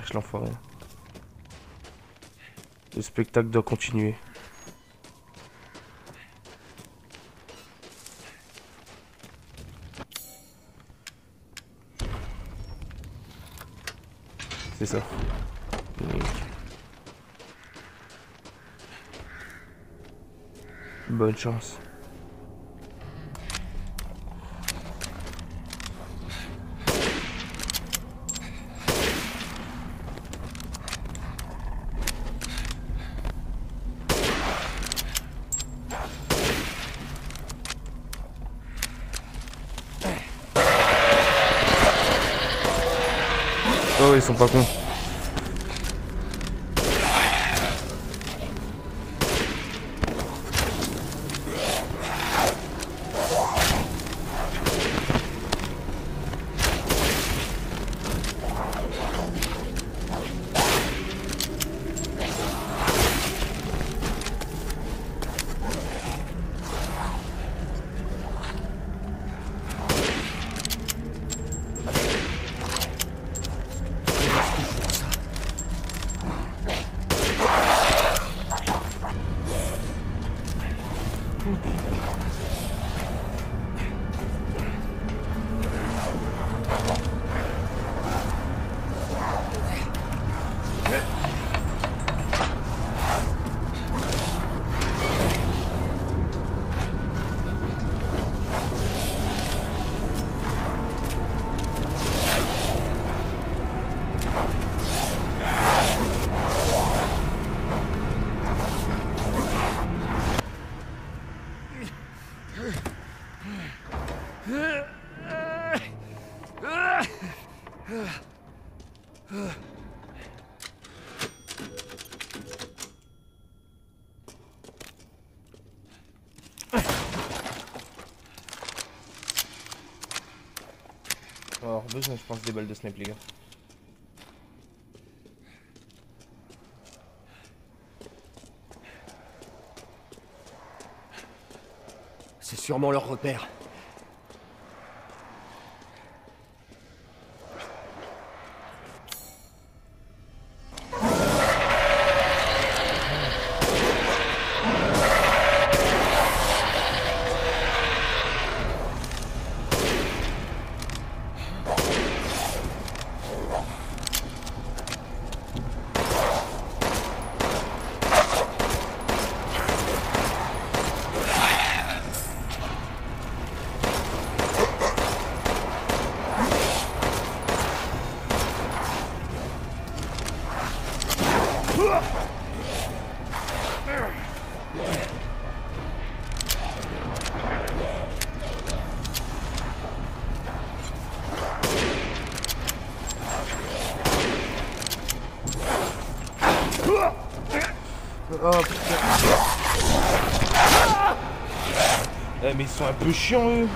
cherche l'enfoiré. Le spectacle doit continuer. C'est ça. Bonne chance. Oh, ils sont pas cons. On va avoir besoin, je pense, des balles de snipe, les gars. C'est sûrement leur repère. Oh putain. Eh mais ils sont un peu chiants eux.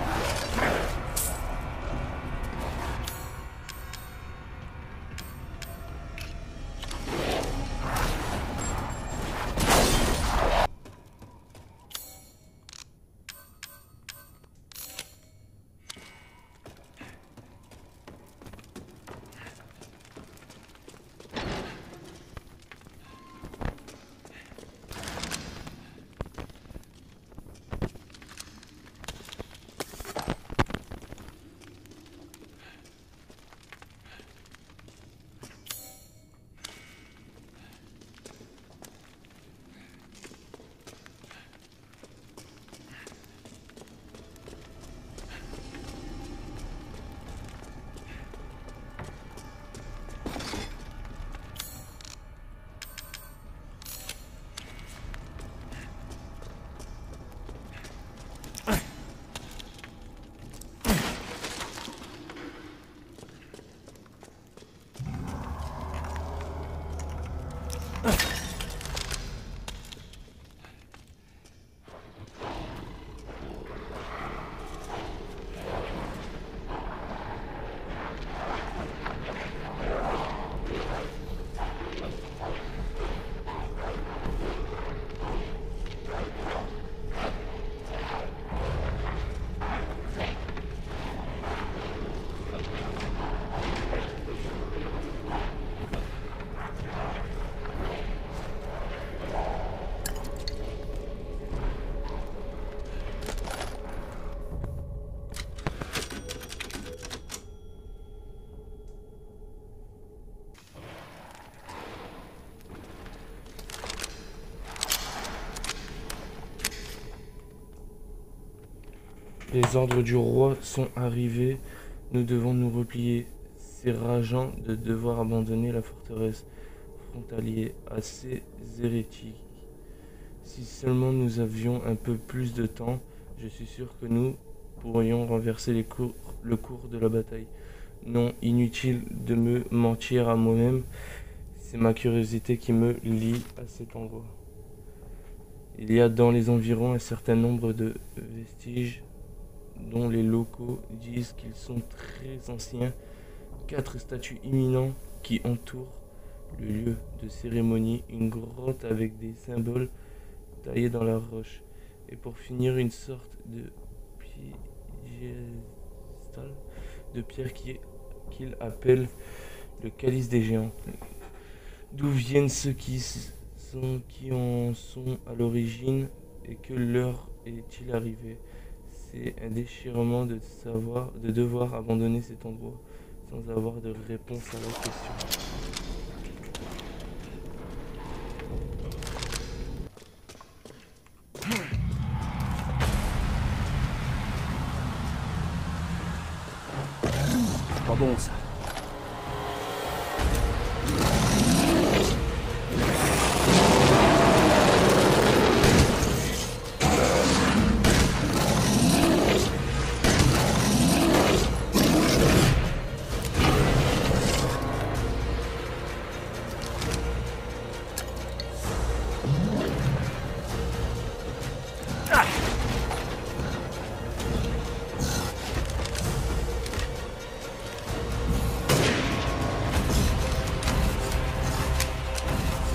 Les ordres du roi sont arrivés. Nous devons nous replier. C'est rageant de devoir abandonner la forteresse frontalière à ces hérétiques. Si seulement nous avions un peu plus de temps, je suis sûr que nous pourrions renverser le cours de la bataille. Non, inutile de me mentir à moi-même. C'est ma curiosité qui me lie à cet endroit. Il y a dans les environs un certain nombre de vestiges dont les locaux disent qu'ils sont très anciens. 4 statues imminentes qui entourent le lieu de cérémonie, une grotte avec des symboles taillés dans la roche, et pour finir une sorte de piédestal de pierre qu'il appelle le calice des géants. D'où viennent ceux qui en sont à l'origine et que leur est-il arrivé? C'est un déchirement de devoir abandonner cet endroit sans avoir de réponse à la question. Pas bon ça.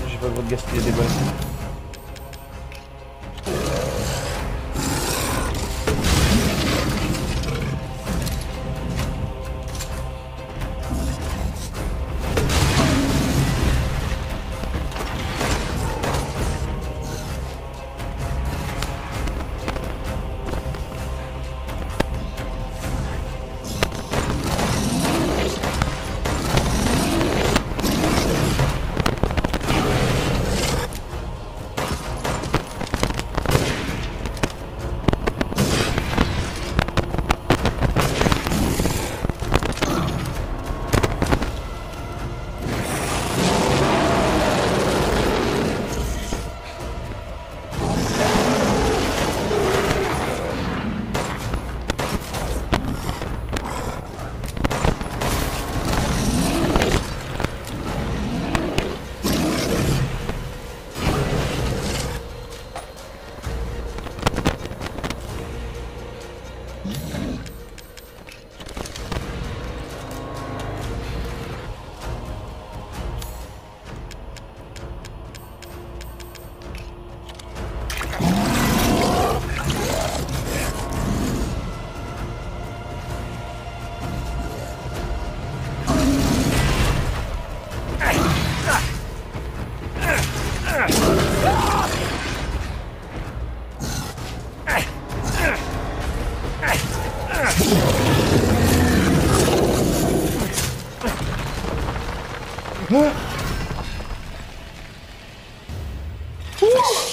J'ai pas le droit de gaspiller des balles.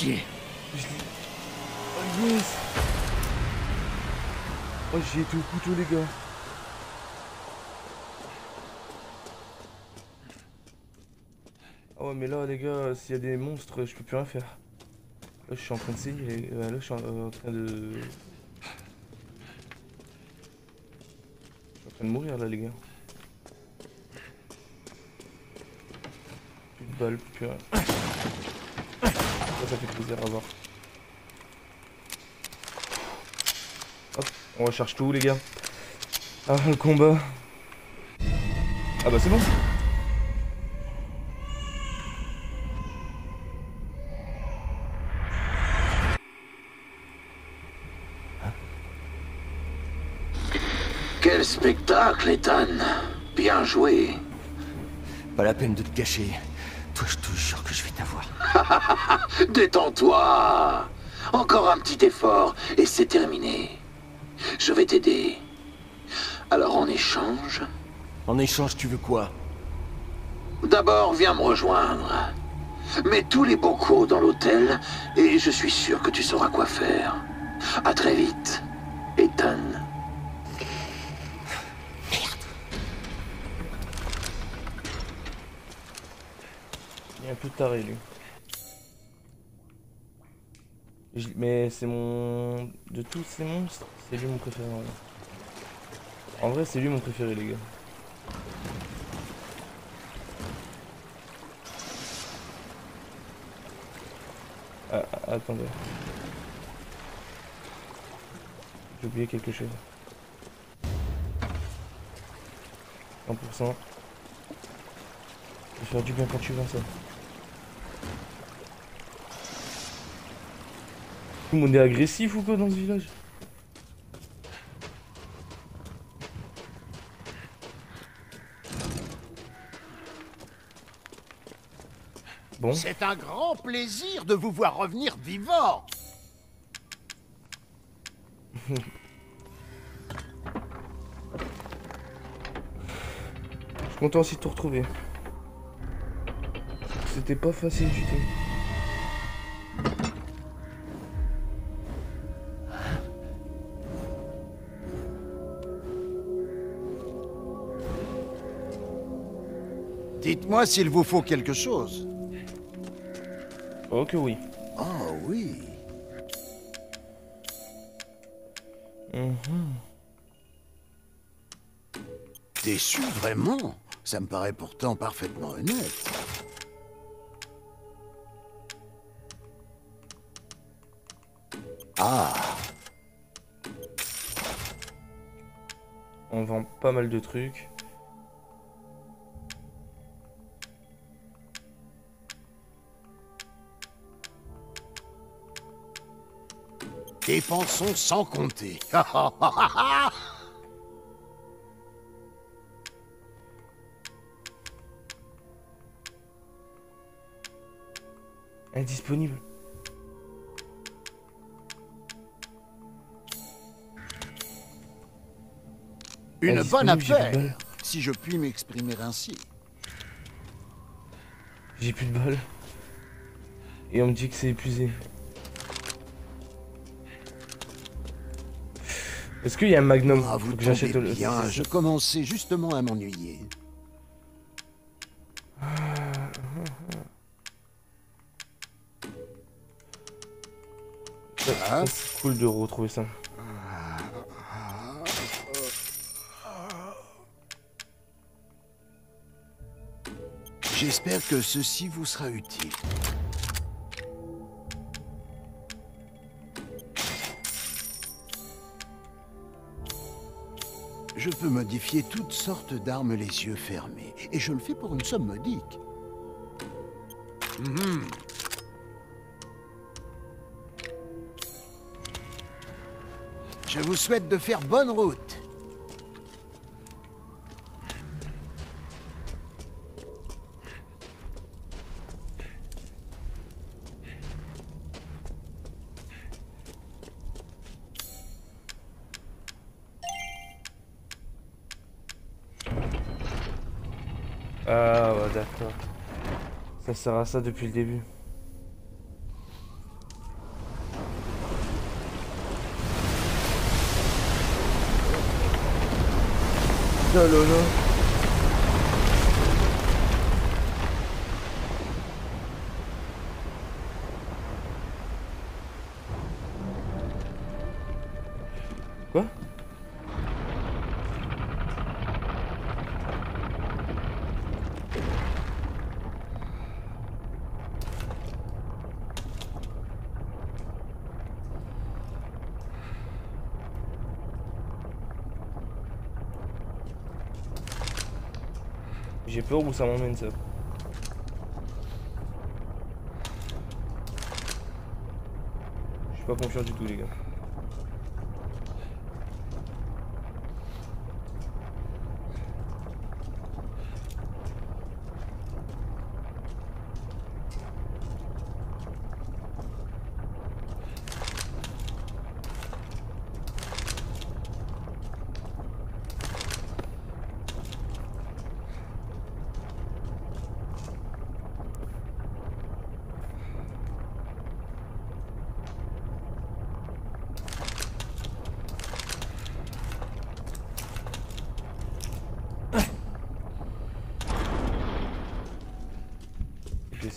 Chier. Oh yes. Oh, j'ai été au couteau, les gars. Ah ouais, mais là, les gars, s'il y a des monstres, je peux plus rien faire. Là, je suis en train de saigner. Là, je suis en train de... Je suis en train de mourir, là, les gars. Plus de balles, plus rien. Ça fait plaisir à voir. Hop, on recharge tout, les gars. Ah, le combat. Ah bah c'est bon. Quel spectacle, Ethan. Bien joué. Pas la peine de te cacher. Toi, je te jure que je vais t'avoir. Détends-toi. Encore un petit effort et c'est terminé. Je vais t'aider. Alors en échange... En échange, tu veux quoi? D'abord, viens me rejoindre. Mets tous les bocaux dans l'hôtel et je suis sûr que tu sauras quoi faire. À très vite, Ethan. m'étonne. Il est un peu taré, lui. Mais c'est mon... De tous ces monstres, c'est lui mon préféré, en vrai. En vrai, c'est lui mon préféré, les gars. Attendez. J'ai oublié quelque chose. 100%. Ça va faire du bien quand tu vois ça. Tout le monde est agressif ou quoi dans ce village? Bon. C'est un grand plaisir de vous voir revenir vivant. Je suis content aussi de te retrouver. C'était pas facile du tout. Dites-moi s'il vous faut quelque chose. Oh que oui. Oh oui. Déçu, vraiment? Ça me paraît pourtant parfaitement honnête. Ah, On vend pas mal de trucs. dépensons sans compter. Indisponible. Une bonne Indisponible, j'ai plus de affaire, balles. si je puis m'exprimer ainsi. J'ai plus de balles. Et on me dit que c'est épuisé. Est-ce qu'il y a un magnum? Ah, Faut vous que j'achète tombez le... bien, je commençais justement à m'ennuyer. Ça, c'est cool de retrouver ça. J'espère que ceci vous sera utile. Je peux modifier toutes sortes d'armes les yeux fermés, et je le fais pour une somme modique. Je vous souhaite de faire bonne route. Ah ouais, d'accord. Ça sert à ça depuis le début. Oh là là. Quoi? J'ai peur où ça m'emmène ça. Je suis pas confiant du tout les gars.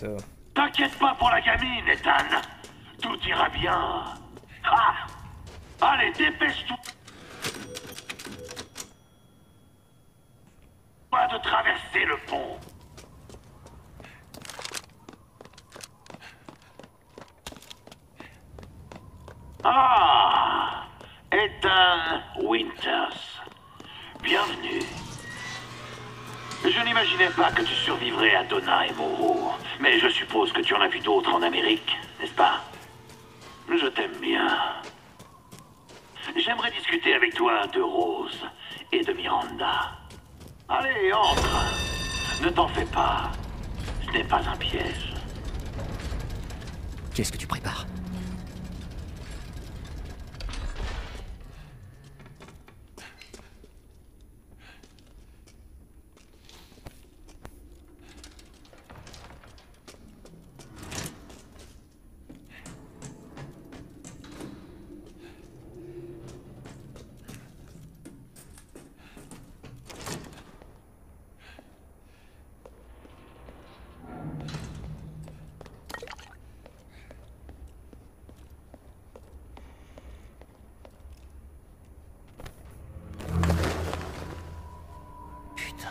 ça va. T'inquiète pas pour la gamine, Ethan. Tout ira bien. Ah! Allez, dépêche-toi de traverser le pont. Ah! Ethan Winters. Bienvenue. Je n'imaginais pas que tu survivrais à Donna et Moreau, mais je suppose que tu en as vu d'autres en Amérique, n'est-ce pas? Je t'aime bien. J'aimerais discuter avec toi de Rose et de Miranda. Allez, entre. Ne t'en fais pas. Ce n'est pas un piège. Qu'est-ce que tu prépares?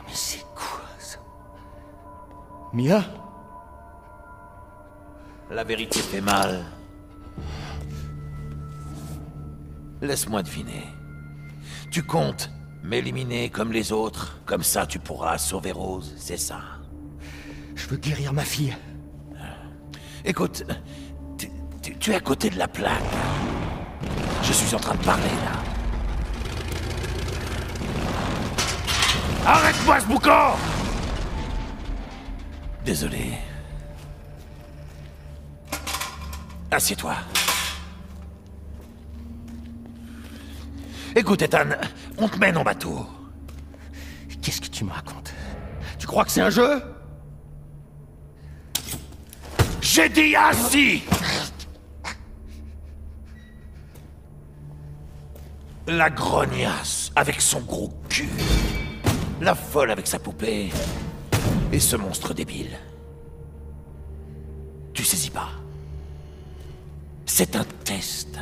Mais c'est quoi ça? Mia? La vérité fait mal. Laisse-moi deviner. Tu comptes m'éliminer comme les autres, comme ça tu pourras sauver Rose, c'est ça? Je veux guérir ma fille. Écoute, tu es à côté de la plaque. Je suis en train de parler, là. Arrête-moi ce boucan! Désolé. Assieds-toi. Écoute, Ethan, on te mène en bateau. Qu'est-ce que tu me racontes? Tu crois que c'est un jeu? J'ai dit assis! La grognasse avec son gros cul. La folle avec sa poupée. Et ce monstre débile. Tu saisis pas. C'est un test.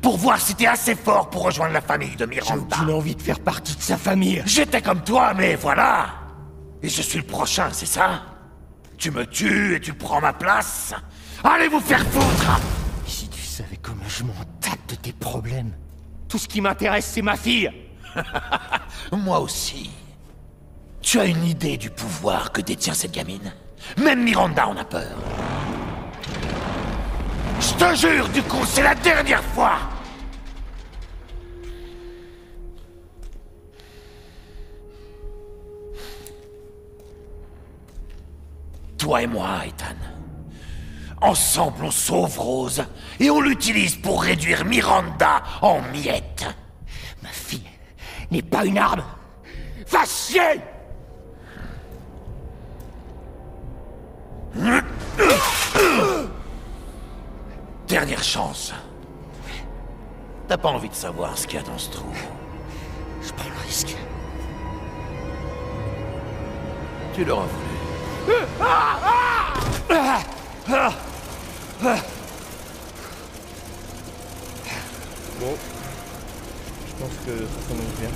Pour voir si t'es assez fort pour rejoindre la famille de J'ai Miranda. aucune envie de faire partie de sa famille. J'étais comme toi, mais voilà. Et je suis le prochain, c'est ça? Tu me tues et tu prends ma place? Allez vous faire foutre! Si tu savais comment je m'en tape de tes problèmes. Tout ce qui m'intéresse, c'est ma fille. Moi aussi. Tu as une idée du pouvoir que détient cette gamine? Même Miranda en a peur. Je te jure, du coup, c'est la dernière fois! Toi et moi, Ethan. Ensemble, on sauve Rose et on l'utilise pour réduire Miranda en miettes. Ma fille n'est pas une arme. Va chier! Dernière chance. T'as pas envie de savoir ce qu'il y a dans ce trou. Je prends le risque. Tu l'auras voulu. Bon. Je pense que ça commence bien.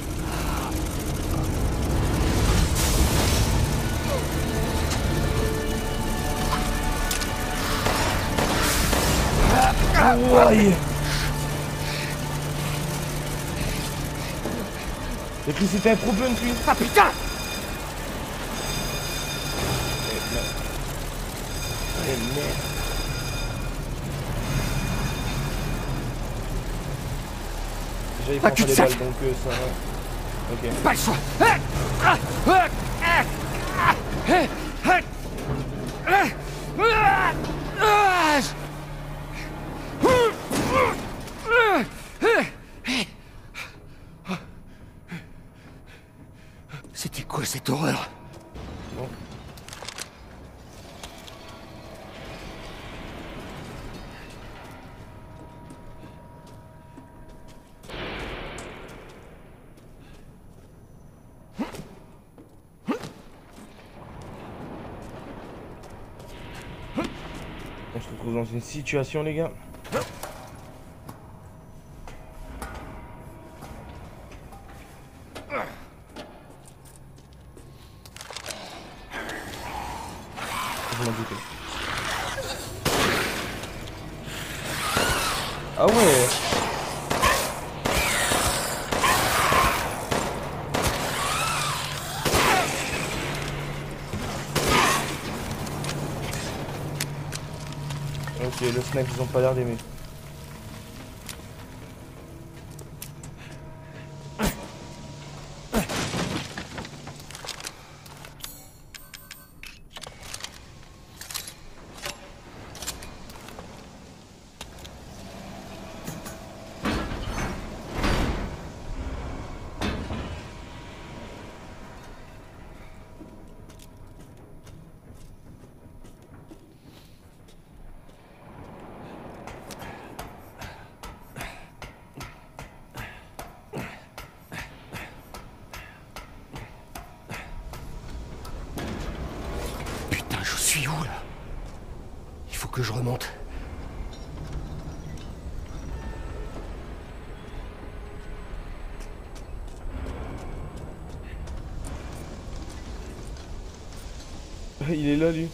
Ouais. L'électricité est trop bonne, puis. Ah putain! Merde. Déjà, il prend pas les cul-de-sac. balles, donc ça va. Ok. Pas le choix. C'était quoi cette horreur? Bon. retrouve dans une situation, les gars. Je m'en doutais. Ah ouais. Ok, le snack, ils ont pas l'air d'aimer. Putain, je suis où là? Il faut que je remonte. Il est là, lui.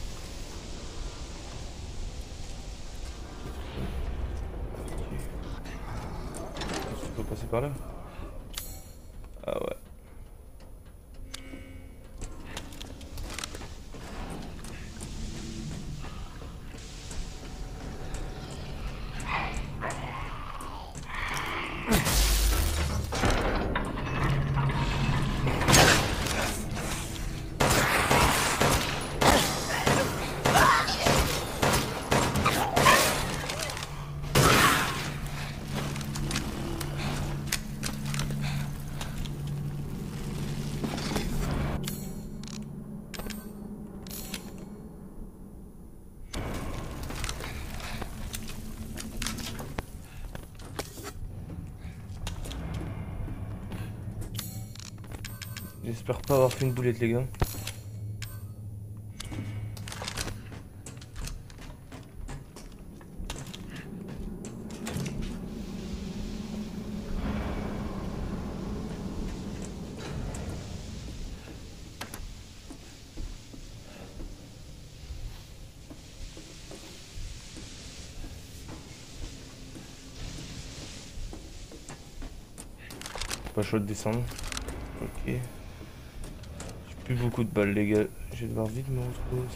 Tu peux passer par là? Ah ouais. J'espère pas avoir fait une boulette, les gars. Pas chaud de descendre. Ok. J'ai plus beaucoup de balles, les gars. Je vais devoir vite me retrouver.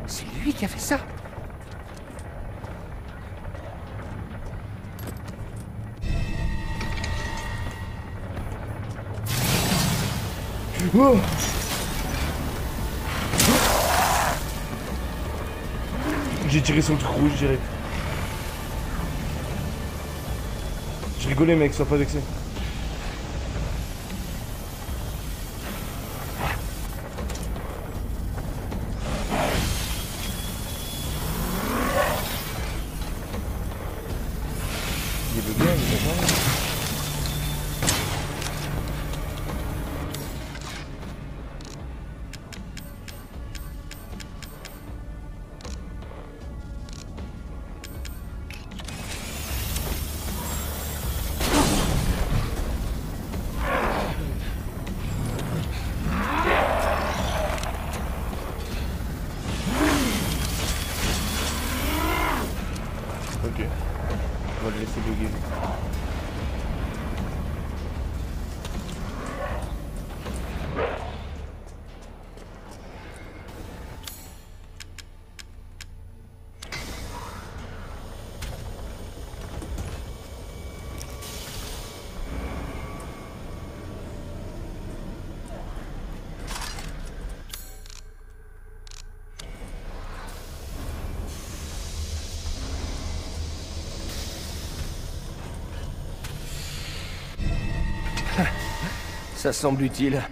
C'est lui qui a fait ça. Oh. J'ai tiré sur le truc rouge direct. Je rigolais mec, sois pas vexé. Il est bugué, il est pas. Ok, on va le laisser bugger. Ça semble utile.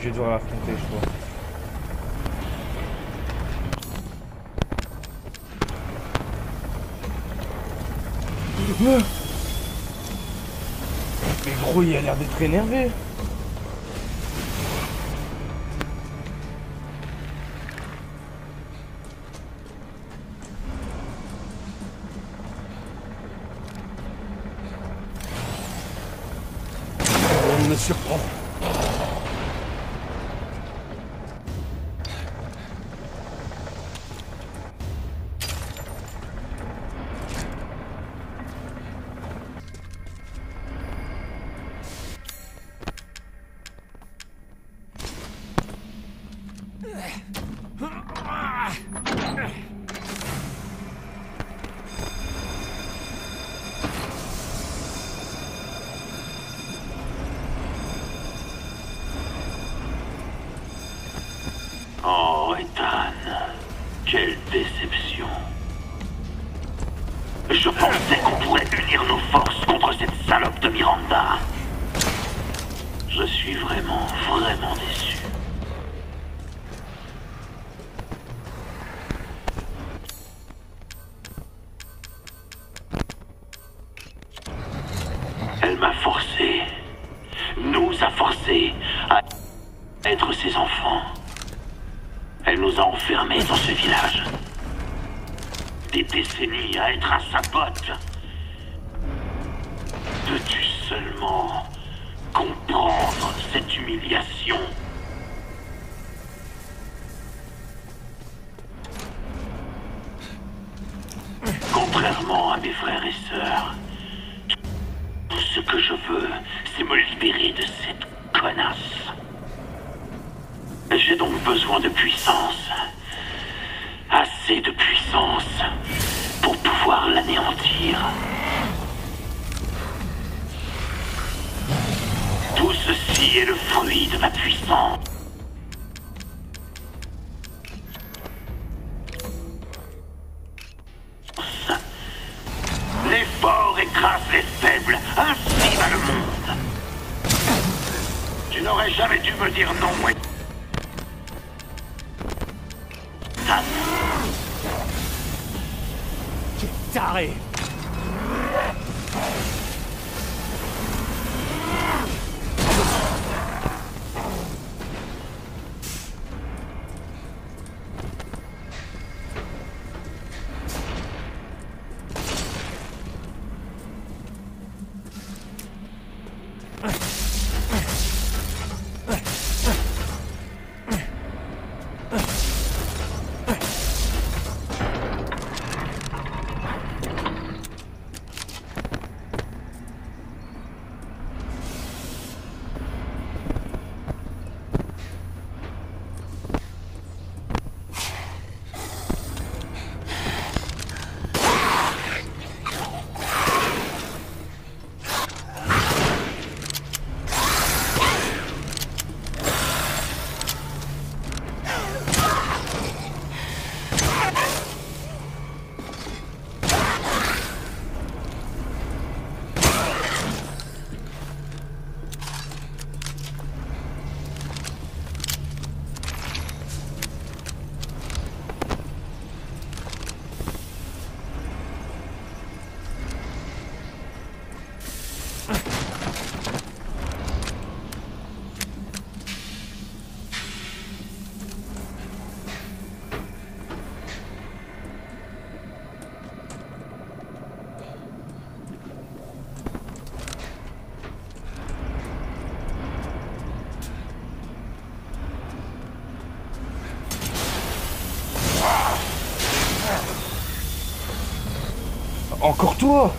Je vais devoir l'affronter, je crois. Mais gros, il a l'air d'être énervé. On me surprend. Oh, Ethan, quelle déception. Je pensais qu'on pourrait unir nos forces contre cette salope de Miranda. Je suis vraiment déçu. Elle m'a forcé, nous a forcé à être ses enfants. Elle nous a enfermés dans ce village. Des décennies à être à sa botte. Peux-tu seulement comprendre cette humiliation? Contrairement à mes frères et sœurs, tout ce que je veux, c'est me libérer de cette connasse. J'ai donc besoin de puissance. Assez de puissance pour pouvoir l'anéantir. Tout ceci est le fruit de ma puissance. Les forts écrasent les faibles, ainsi va le monde. Tu n'aurais jamais dû me dire non, Winters. Quel taré! Encore toi!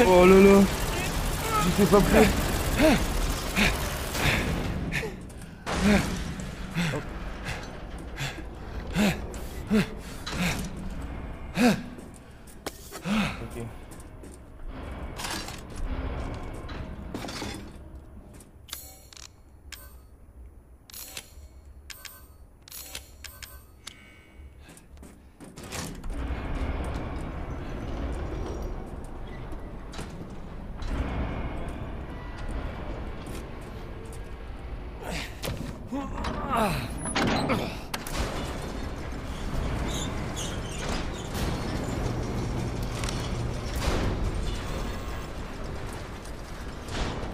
Oh là là, j'étais pas prêt. Ok.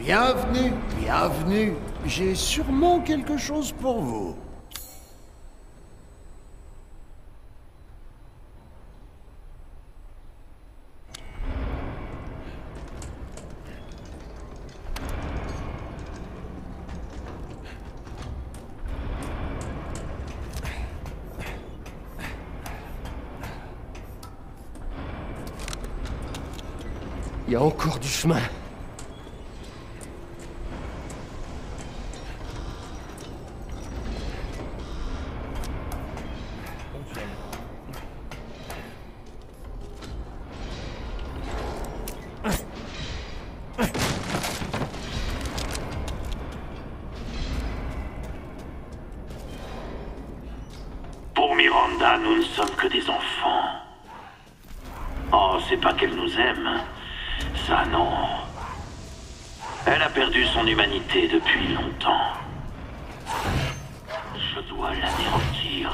Bienvenue, bienvenue. J'ai sûrement quelque chose pour vous. Il y a encore du chemin. Pour Miranda, nous ne sommes que des enfants. Oh, c'est pas qu'elle nous aime. Ça, non. Elle a perdu son humanité depuis longtemps. Je dois l'anéantir.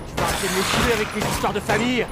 Tu vas arrêter de me tuer avec tes histoires de famille.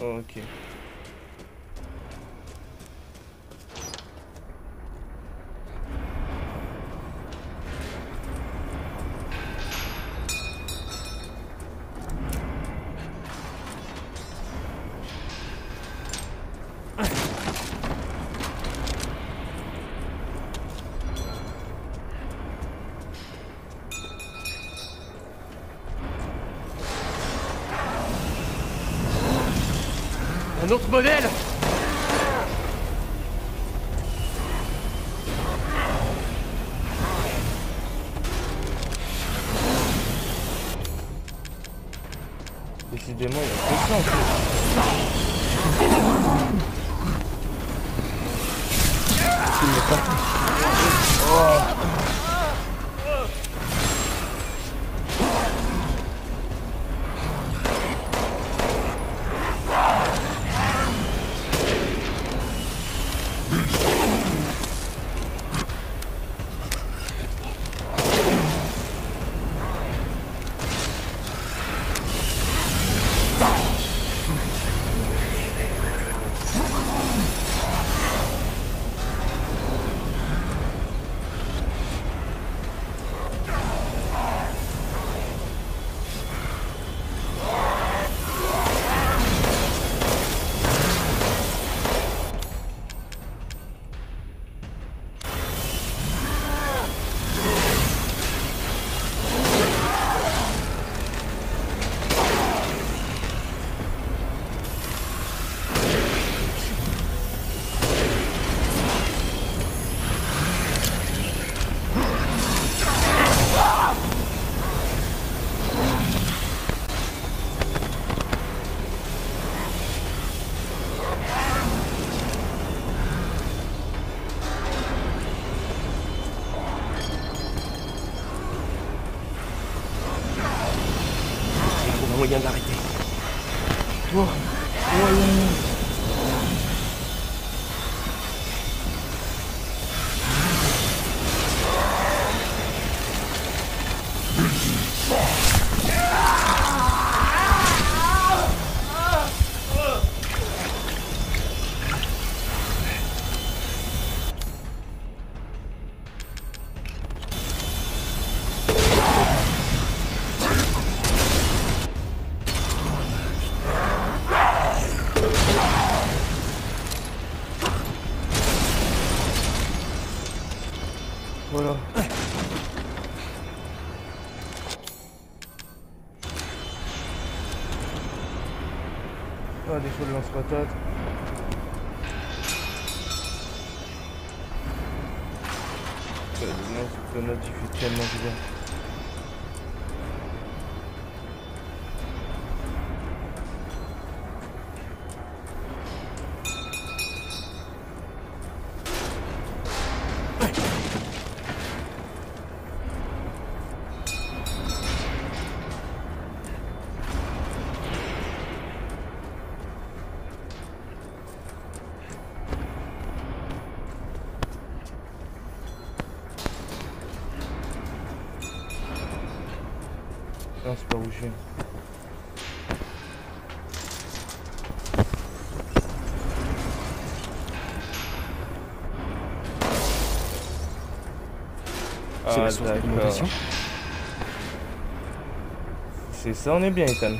Ok. Un autre modèle. Décidément, il y a que ça en fait. moyen de l'arrêter. Toi, voyons. Voilà. Ah, défaut de lance-patate. Le lance-grenade, il fait tellement du bien. Non, c'est pas où je viens. C'est la source de l'innovation. C'est ça, on est bien, Ethan.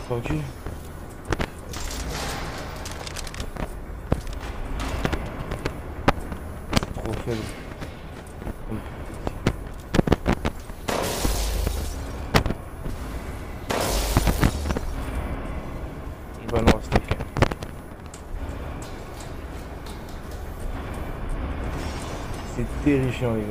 Ok. Trop faible. Bah non, c'est ok. C'est terrifiant, les gars.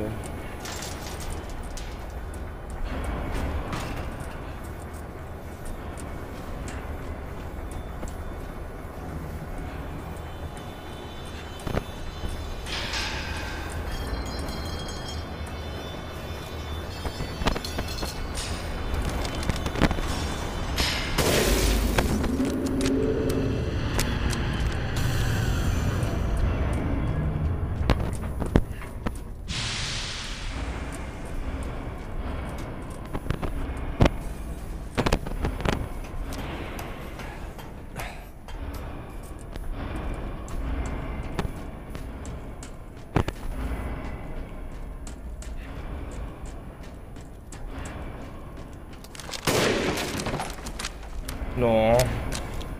Non,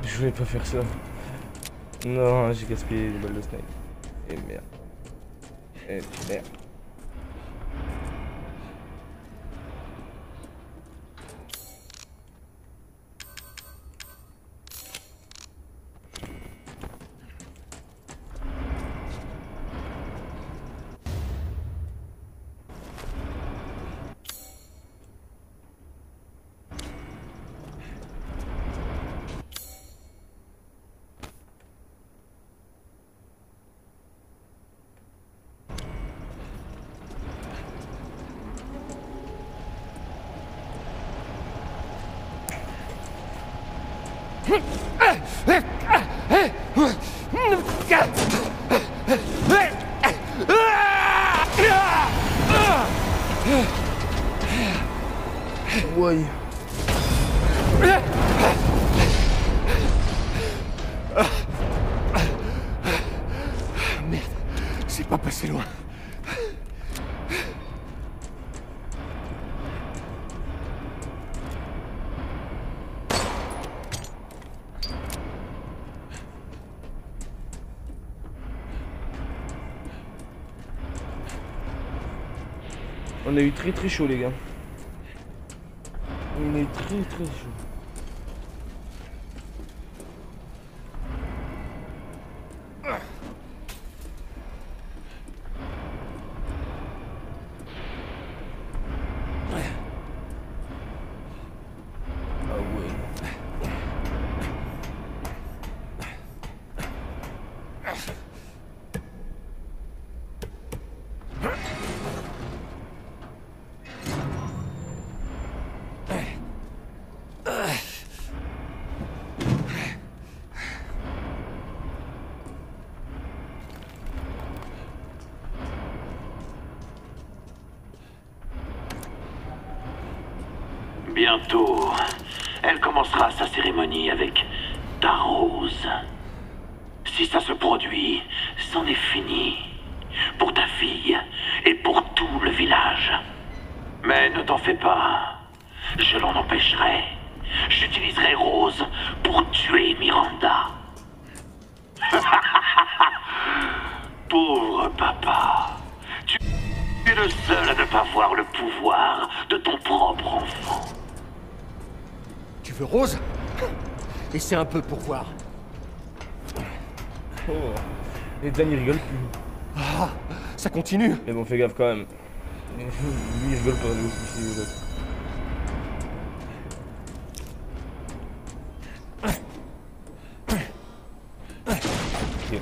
je voulais pas faire ça. Non, j'ai gaspillé les balles de snipe. Et merde. Et merde. Ouais. Merde, c'est pas passé loin. On a eu très chaud, les gars. On a eu très chaud. Bientôt, elle commencera sa cérémonie avec ta rose. Si ça se produit, c'en est fini. Pour ta fille et pour tout le village. Mais ne t'en fais pas. Je l'en empêcherai. J'utiliserai Rose pour tuer Miranda. Pauvre papa. Tu es le seul à ne pas voir le pouvoir de ton propre enfant. Tu veux Rose? Et c'est un peu pour voir. Oh. Et Dan il rigole plus. Ah, ça continue. Mais bon, fais gaffe quand même. Lui il rigole pas, lui aussi il rigole. Ok.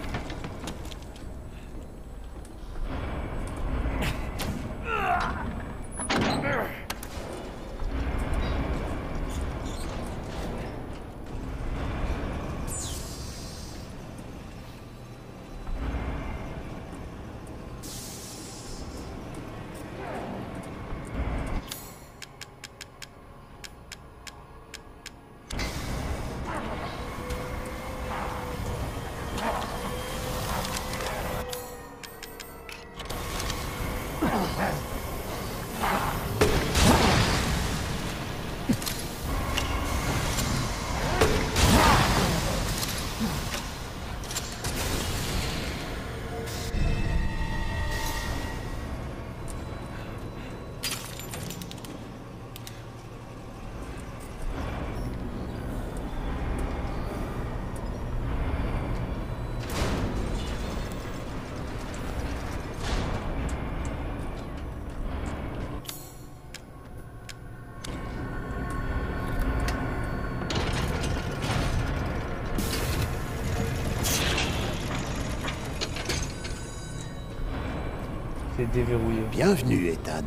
C'est déverrouillé. Bienvenue, Ethan.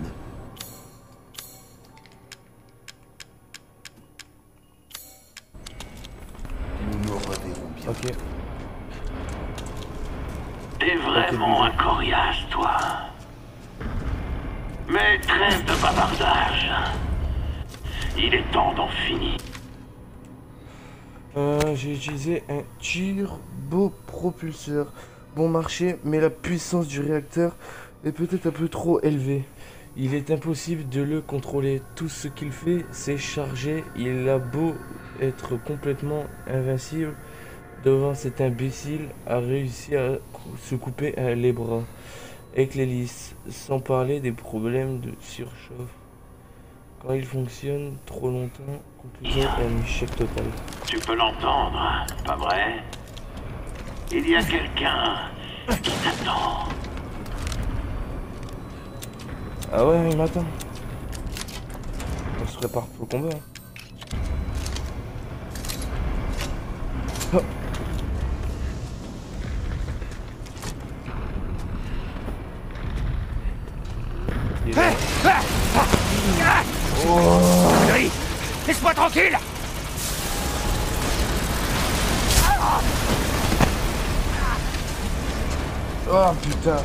Nous nous reverrons bien. Ok. T'es vraiment un coriace, toi. Mais trêve de bavardage. Il est temps d'en finir. J'ai utilisé un turbopropulseur. Bon marché, mais la puissance du réacteur est peut-être un peu trop élevée. Il est impossible de le contrôler. Tout ce qu'il fait, c'est charger. Il a beau être complètement invincible devant cet imbécile, a réussi à se couper les bras avec l'hélice, sans parler des problèmes de surchauffe. Quand il fonctionne trop longtemps, conclusion un échec total. Tu peux l'entendre, pas vrai? Il y a quelqu'un qui t'attend. Ah ouais, il m'attend. On se prépare pour le combat. Oh. Il est là. Connerie. Laisse-moi tranquille. Oh putain.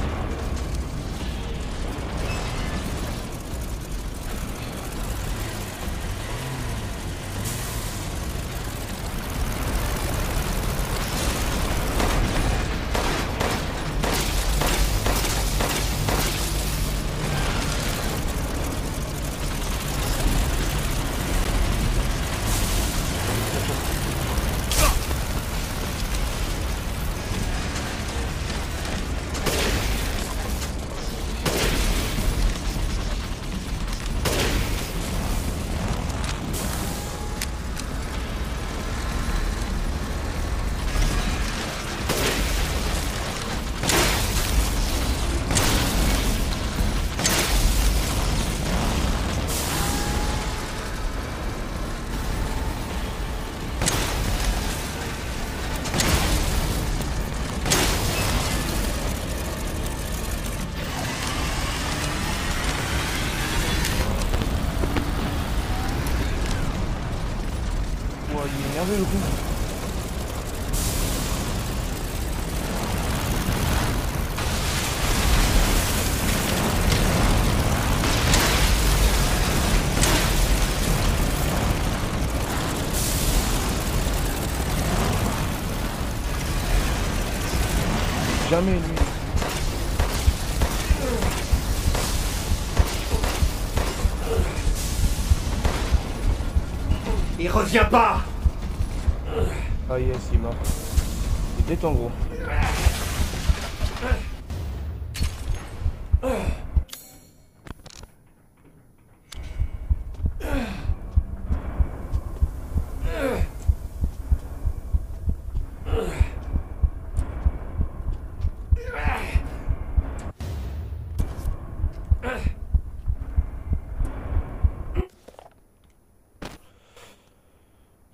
Il est énervé le coup. Jamais lui. Il revient pas! Ah yes, il est mort. Il était en gros.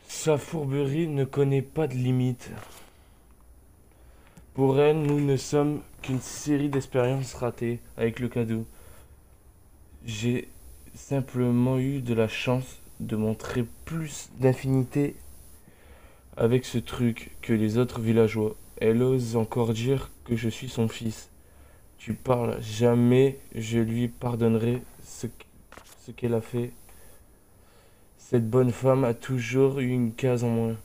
Sa fourberie ne connaît pas de limite. Pour elle, nous ne sommes qu'une série d'expériences ratées avec le cadeau. J'ai simplement eu de la chance de montrer plus d'infinité avec ce truc que les autres villageois. Elle ose encore dire que je suis son fils. Tu parles, jamais je lui pardonnerai ce qu'elle a fait. Cette bonne femme a toujours eu une case en moins.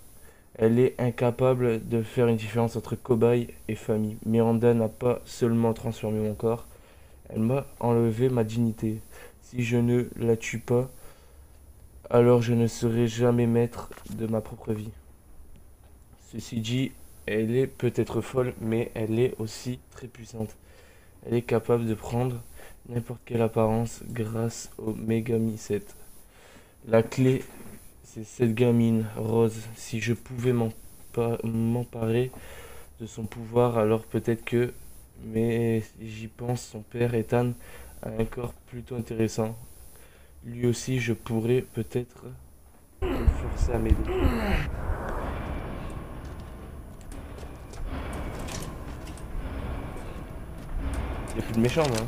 Elle est incapable de faire une différence entre cobaye et famille. Miranda n'a pas seulement transformé mon corps, elle m'a enlevé ma dignité. Si je ne la tue pas, alors je ne serai jamais maître de ma propre vie. Ceci dit, elle est peut-être folle, mais elle est aussi très puissante. Elle est capable de prendre n'importe quelle apparence grâce au Megami 7. La clé, c'est cette gamine rose. Si je pouvais m'emparer de son pouvoir, alors peut-être que... Mais j'y pense, son père, Ethan, a un corps plutôt intéressant. Lui aussi, je pourrais peut-être le forcer à m'aider. Il n'y a plus de méchants, là.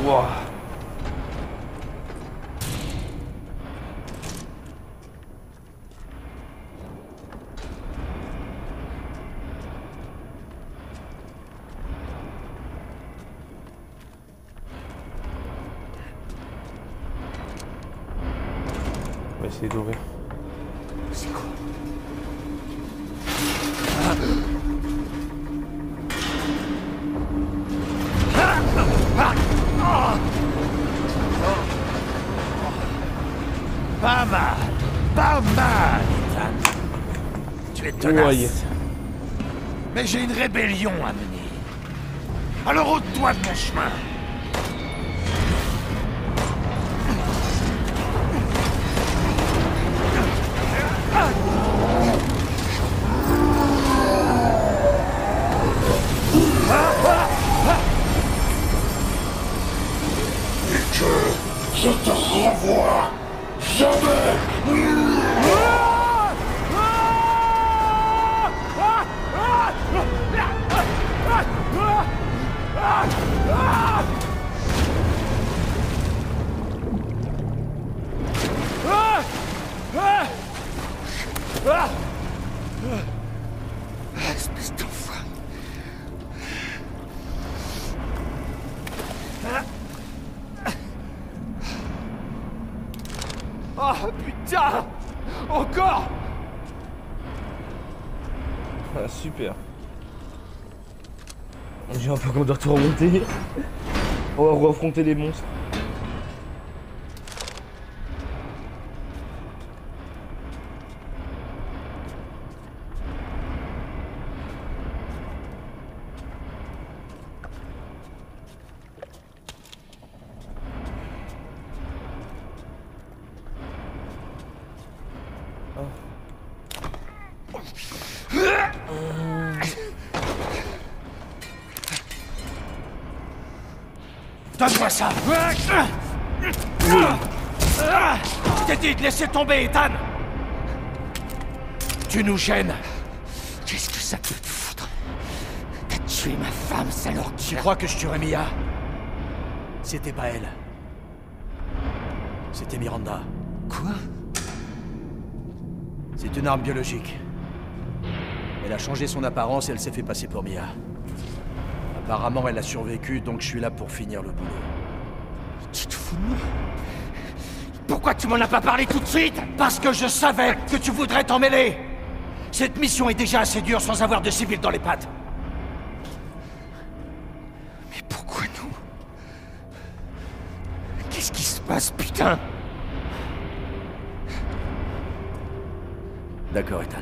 Wow. On va essayer d'ouvrir. C'est quoi? Pas mal! Pas mal, Ethan. Tu es tenace. Ouais. Mais j'ai une rébellion à mener. Alors ôte-toi de mon chemin. Je te renvoie jamais. Espèce d'enfant. Oh putain! Encore! Ah, super. J'ai un peu qu'on doit tout remonter. On va affronter les monstres. Donne-moi ça! Je t'ai dit de laisser tomber, Ethan! Tu nous gênes! Qu'est-ce que ça peut te foutre? T'as tué ma femme, sale ordure! Tu crois que je tuerais Mia? C'était pas elle. C'était Miranda. Quoi? C'est une arme biologique. Elle a changé son apparence et elle s'est fait passer pour Mia. Apparemment, elle a survécu, donc je suis là pour finir le boulot. Tu te fous de moi? Pourquoi tu m'en as pas parlé tout de suite? Parce que je savais que tu voudrais t'en mêler! Cette mission est déjà assez dure sans avoir de civils dans les pattes. Mais pourquoi nous? Qu'est-ce qui se passe, putain? D'accord, Ethan.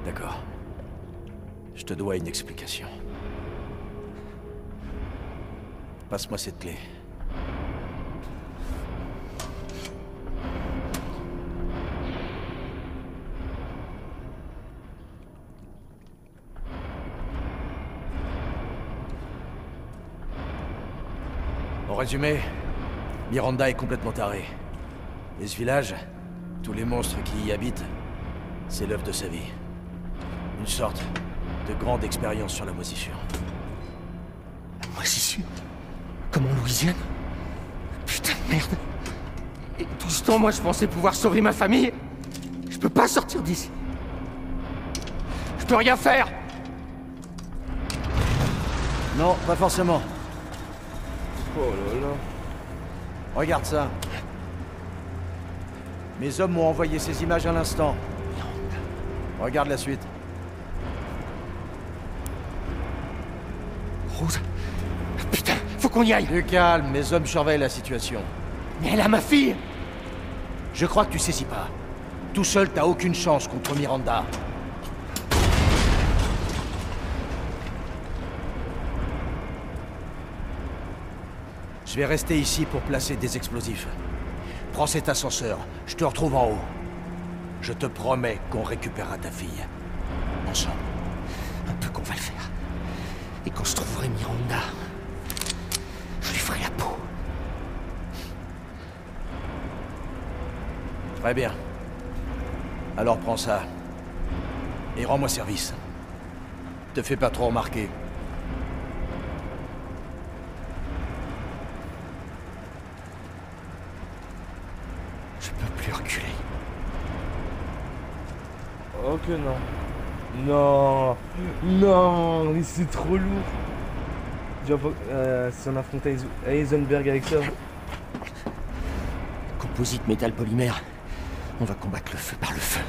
D'accord. Je te dois une explication. Passe-moi cette clé. En résumé, Miranda est complètement tarée. Et ce village, tous les monstres qui y habitent, c'est l'œuvre de sa vie. Une sorte de grande expérience sur la moisissure. Moi, j'y suis. Comme en Louisiane. Putain de merde. Et tout ce temps, moi, je pensais pouvoir sauver ma famille. Je peux pas sortir d'ici. Je peux rien faire. Non, pas forcément. Oh là là. Regarde ça. Mes hommes m'ont envoyé ces images à l'instant. Regarde la suite. Rose. Putain, faut qu'on y aille. Du calme, mes hommes surveillent la situation. Mais elle a ma fille. Je crois que tu saisis pas. Tout seul, t'as aucune chance contre Miranda. Je vais rester ici pour placer des explosifs. Prends cet ascenseur, je te retrouve en haut. Je te promets qu'on récupérera ta fille. Ensemble. Un peu qu'on va le faire. Et quand je trouverai Miranda, je lui ferai la peau. Très bien. Alors prends ça. Et rends-moi service. Te fais pas trop remarquer. Je peux plus reculer. Oh que non. Non. Non, mais c'est trop lourd. Tu vois, si on affrontait Heisenberg avec ça. Composite métal polymère. On va combattre le feu par le feu.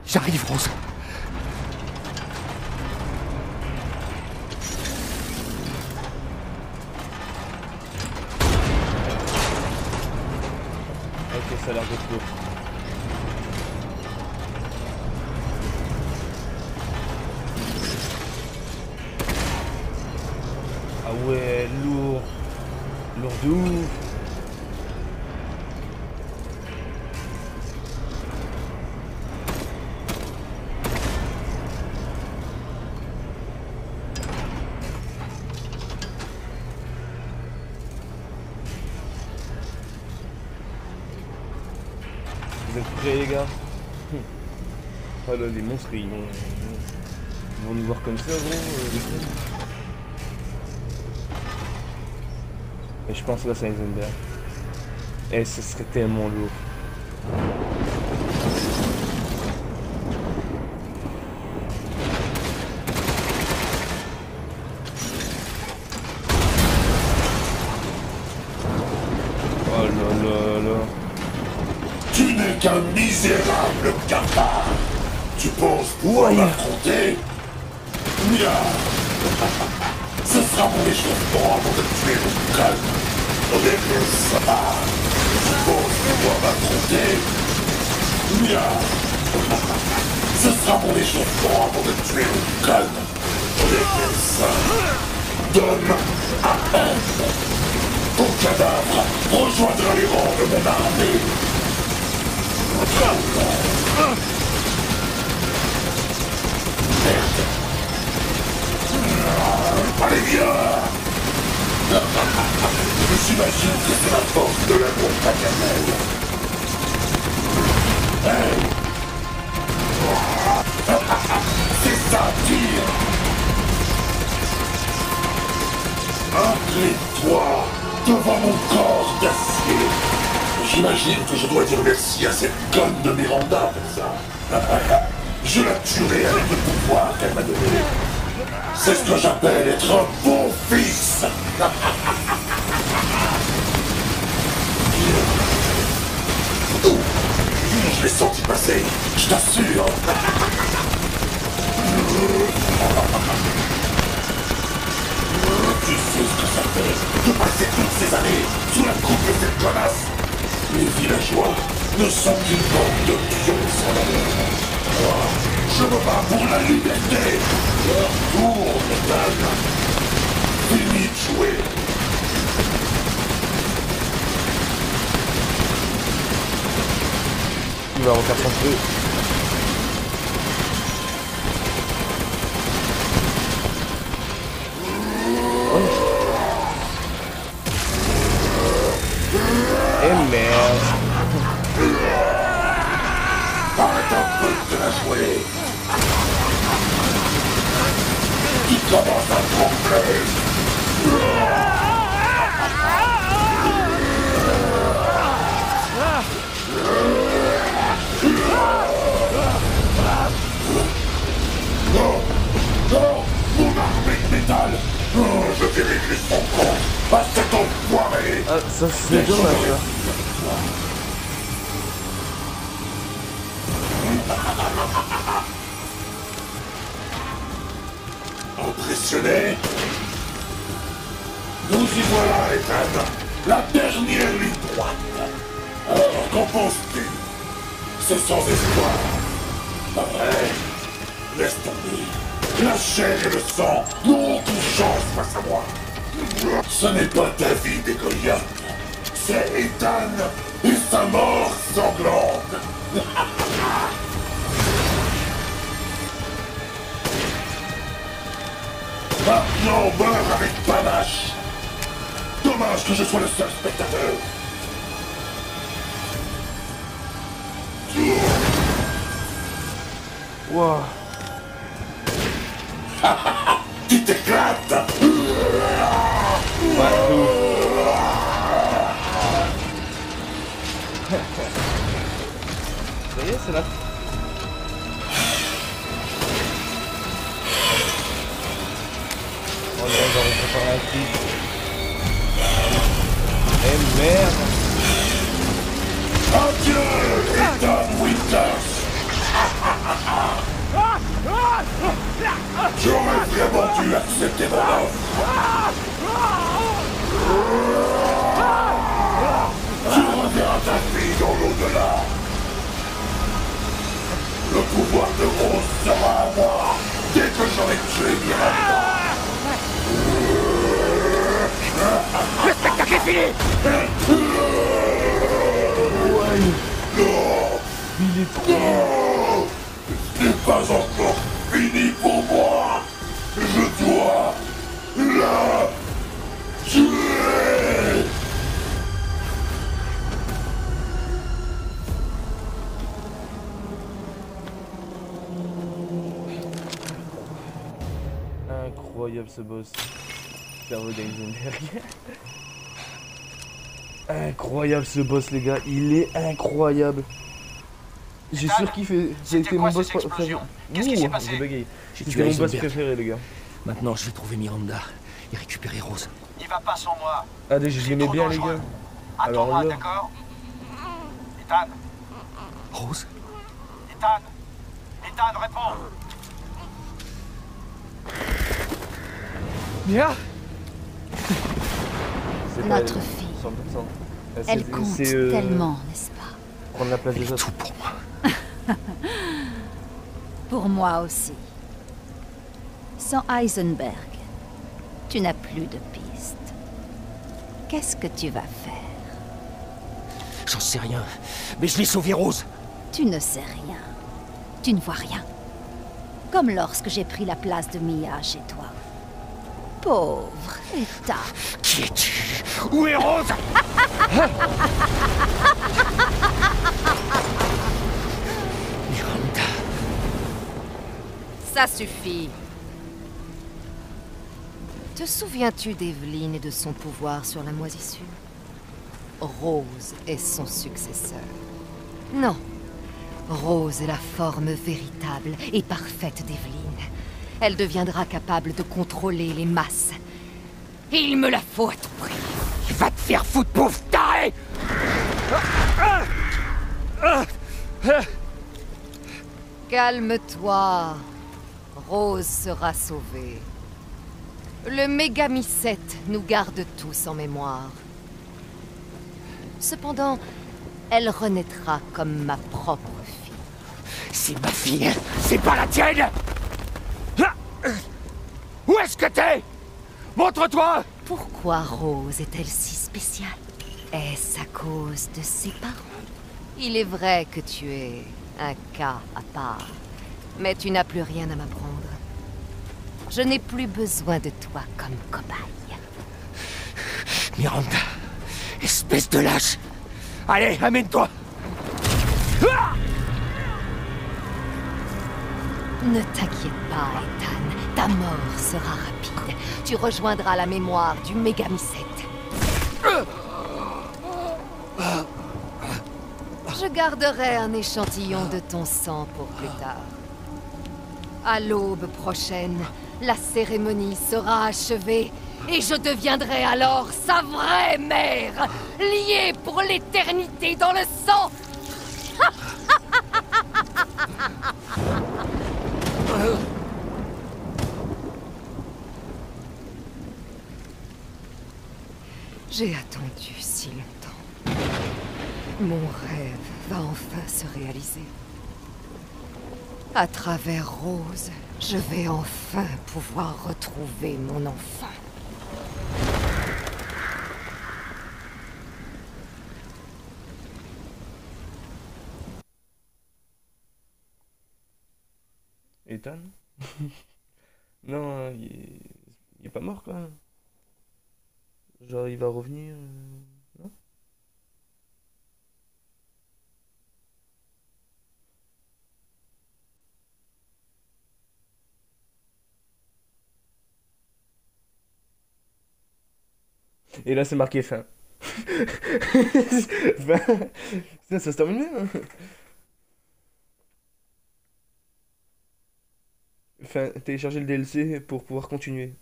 J'arrive, Rose. Ok, ça a l'air d'être lourd. Ah ouais, lourd. Lourd de ouf. Vous êtes prêts les gars? Ah là, les monstres ils vont nous voir comme ça gros. Et je pense là c'est Heisenberg. Et ce serait tellement lourd. Oh là là là. Tu n'es qu'un misérable cafard. Tu penses pouvoir m'affronter? Mia. Ce sera mon échauffement avant de tuer mon crâne. On est bien ça. Tu penses pouvoir m'affronter? Mia. Ce sera mon échauffement avant de tuer mon crâne. On est bien ça. Donne à haine. Ton cadavre rejoindra les rangs de mon armée. Merde. Allez, viens. Je s'imagine que c'est la force de l'amour paternel. Hey. devant mon corps d'acier. J'imagine que je dois dire merci à cette conne de Miranda pour ça. Je la tuerai avec le pouvoir qu'elle m'a donné. C'est ce que j'appelle être un bon fils. Je l'ai senti passer, je t'assure. Tu sais ce que ça fait de passer toutes ces années sous la coupe de cette connasse. Les villageois ne sont qu'une bande de pions sans valeur. Je me bats pour la liberté. Leur tour, Ethan. Fini de jouer. Il va refaire son feu. Eh merde. Arrête un peu de la jouer. Tu commences à trembler. Non, non, mon armée de métal. Je vais régler son compte à cet enfoiré. Ah, ça c'est dommage là. Impressionné? Nous y voilà, Ethan. La dernière ligne droite. Alors, qu'en penses-tu? C'est sans espoir. Pas vrai? Laisse tomber. La chair et le sang n'ont aucune chance face à moi. Ce n'est pas David et Goliath. C'est Ethan et sa mort sanglante. Maintenant, on meurt avec panache. Dommage que je sois le seul spectateur. Wow. Tu t'éclates. Ouais, de ouf. Ça y est, c'est là. Oh non, j'aurais préparé un clip. Eh merde. Adieu, Ethan Winters. J'aurais vraiment dû accepter mon offre. Tu reverras ta fille dans l'au-delà. Le pouvoir de Rose sera à moi dès que j'aurai tué Miranda. Le spectacle est fini! Non, Il est trop. non, ce n'est pas encore fini pour moi. Je dois la tuer. Incroyable ce boss. Cerveau d'Eisenberg. Incroyable ce boss les gars, il est incroyable. J'ai surkiffé, ça a été mon boss préféré. J'ai bugué. C'était mon boss préféré les gars. Maintenant, je vais trouver Miranda et récupérer Rose. N'y va pas sans moi. Allez, je l'aimais bien les gars. Alors Attends-moi, là. d'accord? Ethan, Rose? Ethan, Ethan, réponds. Mia? C'est pas Notre fille. 100%. Elle compte tellement, n'est-ce pas? Prendre la place des C'est autres. tout pour moi. Pour moi aussi. Sans Heisenberg, tu n'as plus de piste. Qu'est-ce que tu vas faire? J'en sais rien, mais je vais sauver Rose. Tu ne sais rien. Tu ne vois rien. Comme lorsque j'ai pris la place de Mia chez toi. Pauvre Ethan. Qui es-tu? Où est Rose? Miranda. Ça suffit. Te souviens-tu d'Evelyn et de son pouvoir sur la moisissure? Rose est son successeur. Non. Rose est la forme véritable et parfaite d'Evelyn. Elle deviendra capable de contrôler les masses. Et il me la faut à tout prix. Va te faire foutre, pauvre taré! Calme-toi. Rose sera sauvée. Le Mégamycète nous garde tous en mémoire. Cependant, elle renaîtra comme ma propre fille. C'est ma fille, c'est pas la tienne! Où est-ce que t'es? Montre-toi! Pourquoi Rose est-elle si spéciale? Est-ce à cause de ses parents? Il est vrai que tu es un cas à part, mais tu n'as plus rien à m'apprendre. Je n'ai plus besoin de toi comme cobaye. Miranda, espèce de lâche! Allez, amène-toi! Ne t'inquiète pas, Ethan. Ta mort sera rapide. Tu rejoindras la mémoire du Mégamycète. Je garderai un échantillon de ton sang pour plus tard. À l'aube prochaine, la cérémonie sera achevée et je deviendrai alors sa vraie mère, liée pour l'éternité dans le sang. J'ai attendu si longtemps. Mon rêve va enfin se réaliser. À travers Rose, je vais enfin pouvoir retrouver mon enfant. Ethan? Non, il est pas mort quoi. Genre il va revenir. Non? Et là c'est marqué fin. Fin. Ça se termine bien. Hein. Enfin, télécharger le DLC pour pouvoir continuer.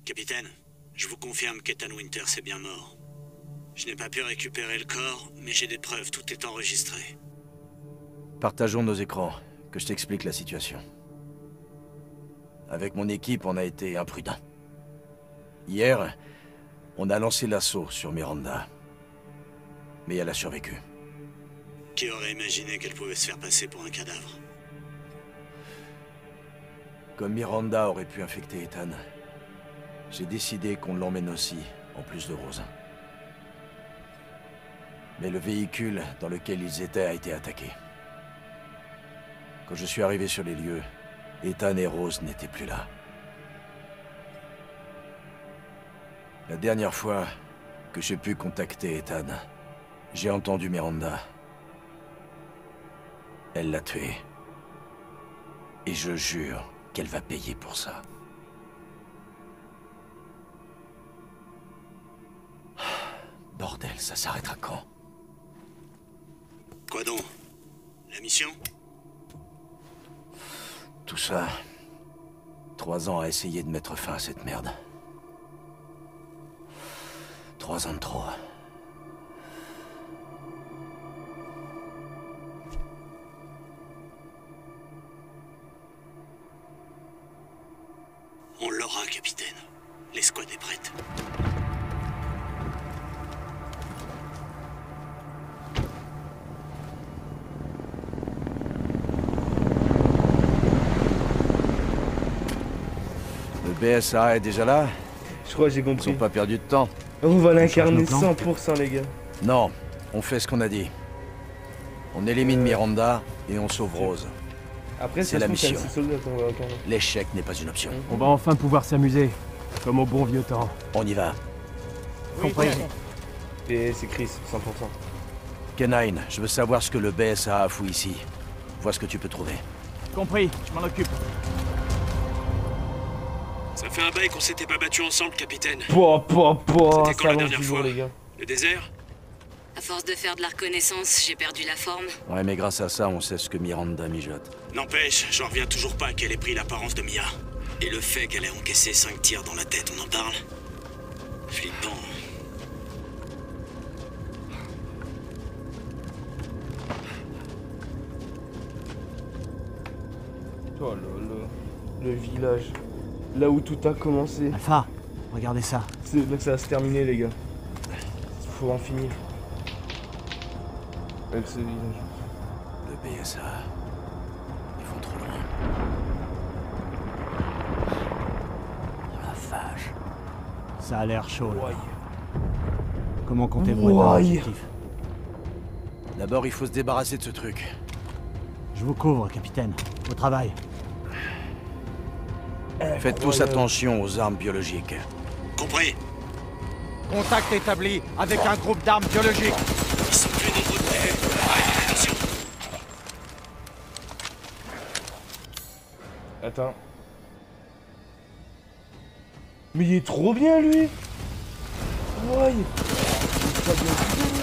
Capitaine, je vous confirme qu'Ethan Winters est bien mort. Je n'ai pas pu récupérer le corps, mais j'ai des preuves, tout est enregistré. Partageons nos écrans, que je t'explique la situation. Avec mon équipe, on a été imprudents. Hier, on a lancé l'assaut sur Miranda. Mais elle a survécu. Qui aurait imaginé qu'elle pouvait se faire passer pour un cadavre? Comme Miranda aurait pu infecter Ethan, j'ai décidé qu'on l'emmène aussi, en plus de Rose. Mais le véhicule dans lequel ils étaient a été attaqué. Quand je suis arrivé sur les lieux, Ethan et Rose n'étaient plus là. La dernière fois que j'ai pu contacter Ethan, j'ai entendu Miranda. Elle l'a tué. Et je jure qu'elle va payer pour ça. Bordel, ça s'arrêtera quand? Quoi donc? La mission? Tout ça... 3 ans à essayer de mettre fin à cette merde. 3 ans de trop. On l'aura, capitaine. L'escouade est prête. Le BSA est déjà là? Je crois que j'ai Ils compris. ont pas perdu de temps. On va l'incarner change nos 100% les gars. Non, on fait ce qu'on a dit. On élimine Miranda et on sauve Rose. Après C'est la mission. Soldats qu'on va incarner. L'échec n'est pas une option. On va enfin pouvoir s'amuser, comme au bon vieux temps. On y va. Compris. Et c'est Chris, 100%. Kenine, je veux savoir ce que le BSA a fouillé ici. Vois ce que tu peux trouver. Compris, je m'en occupe. Ça fait un bail qu'on s'était pas battu ensemble, capitaine. C'était quand C'était quand la dernière fois? les gars. Le désert? À force de faire de la reconnaissance, j'ai perdu la forme. Ouais, mais grâce à ça, on sait ce que Miranda mijote. N'empêche, j'en reviens toujours pas qu'elle ait pris l'apparence de Mia. Et le fait qu'elle ait encaissé 5 tirs dans la tête, on en parle? Flippant. Oh là là. Le village. Là où tout a commencé. Alpha, regardez ça. C'est là que ça va se terminer, les gars. Faut en finir. Avec ce village. Le BSA. Ils vont trop loin. Oh la vache. Ça a l'air chaud. Là. Ouais. Comment comptez-vous atteindre l'objectif? D'abord, il faut se débarrasser de ce truc. Je vous couvre, capitaine. Au travail. Faites tous attention aux armes biologiques. Compris? Contact établi avec un groupe d'armes biologiques. Ils sont plus nombreux que prévu. Attention. Attends. Mais il est trop bien, lui. Ouais. Il est pas bien foutu, lui.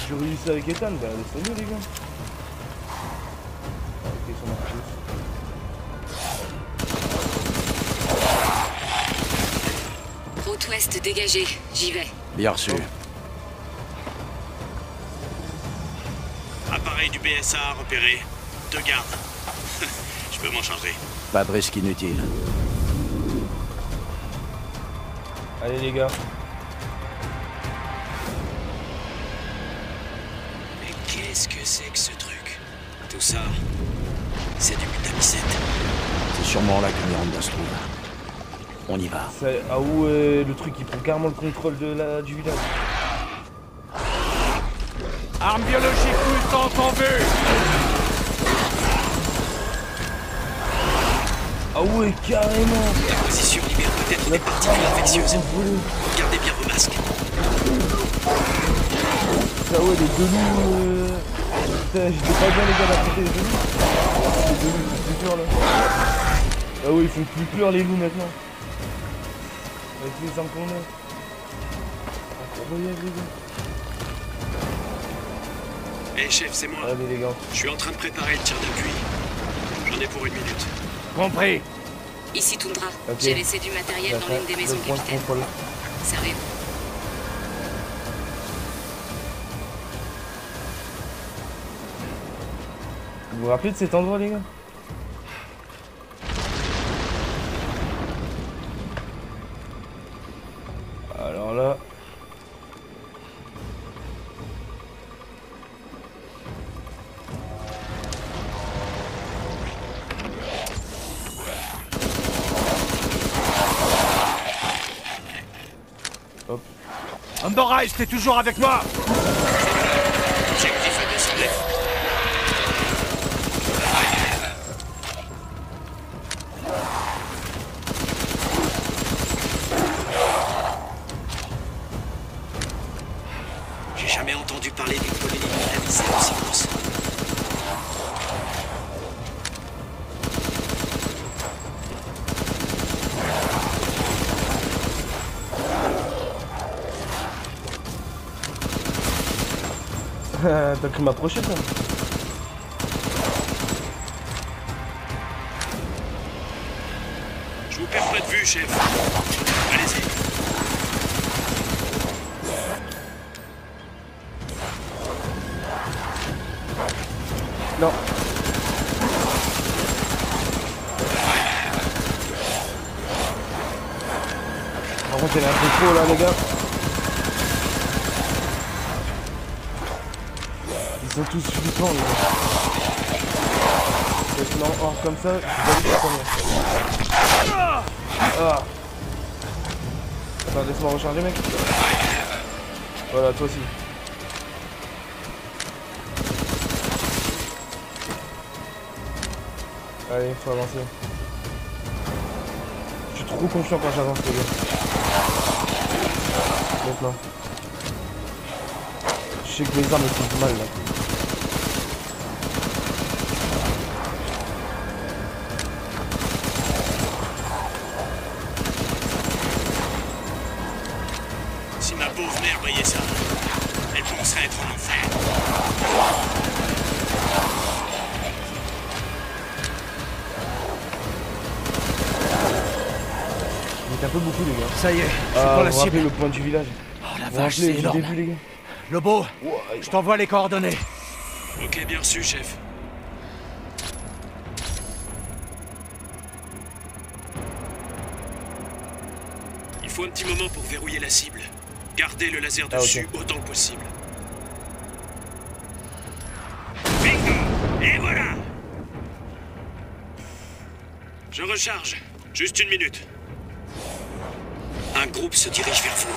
J'aurais eu ça avec Ethan, bah laissez-le, les gars. Ok, ça marche plus. Route ouest dégagée, j'y vais. Bien reçu. Appareil du BSA repéré. 2 gardes. Je peux m'en charger. Pas de risque inutile. Allez, les gars. Mais qu'est-ce que c'est que ce truc? Tout ça, c'est du méthamycète. C'est sûrement là que Miranda se trouve. On y va. Ah ouais, le truc, il prend carrément le contrôle du village. Armes biologiques mutantes en vue. Ah ouais, carrément. La position libère peut-être des particules infectieuses. Gardez bien vos masques. Ah ouais, les deux loups. Putain, j'étais pas bien, les gars, d'affronter les deux loups. Les deux loups, ils font plus peur là. Ah ouais, ils font plus peur, les loups maintenant. Avec les armes qu'on a. Incroyable, les gars. Hé chef, c'est moi. Allez, les gars. Je suis en train de préparer le tir d'appui. J'en ai pour 1 minute. Compris. Ici Toundra. Ok. J'ai laissé du matériel dans l'une des maisons, Le point de capitaine. contrôle. Sérieux. Vous vous rappelez de cet endroit, les gars? Alors là... Hop. Andorra, t'es toujours avec moi. Objectif à 200 mètres. J'ai jamais entendu parler d'une colonie méthamycète aussi grosse. T'as cru m'approcher, toi? Je vous perds pas de vue, chef. Allez-y. Non. Par contre, il y a un peu trop là, les gars. Ils sont tous flippants, les gars. Non, hors comme ça, je vais aller Ah. Attends, laisse-moi recharger, mec. Voilà, toi aussi. Allez, faut avancer. Je suis trop confiant quand j'avance, les gars. Maintenant. Je sais que les armes font du mal là. être en enfer. Il est un peu beaucoup, les gars. Ça y est, je suis pour la vous rappelez cible. le point du village. Oh la Vous vache, rappelez c'est du énorme. début, les gars. Lobo, je t'envoie les coordonnées. Ok, bien reçu, chef. Il faut un petit moment pour verrouiller la cible. Gardez le laser dessus autant que possible. Bingo! Et voilà! Je recharge. Juste une minute. Un groupe se dirige vers vous.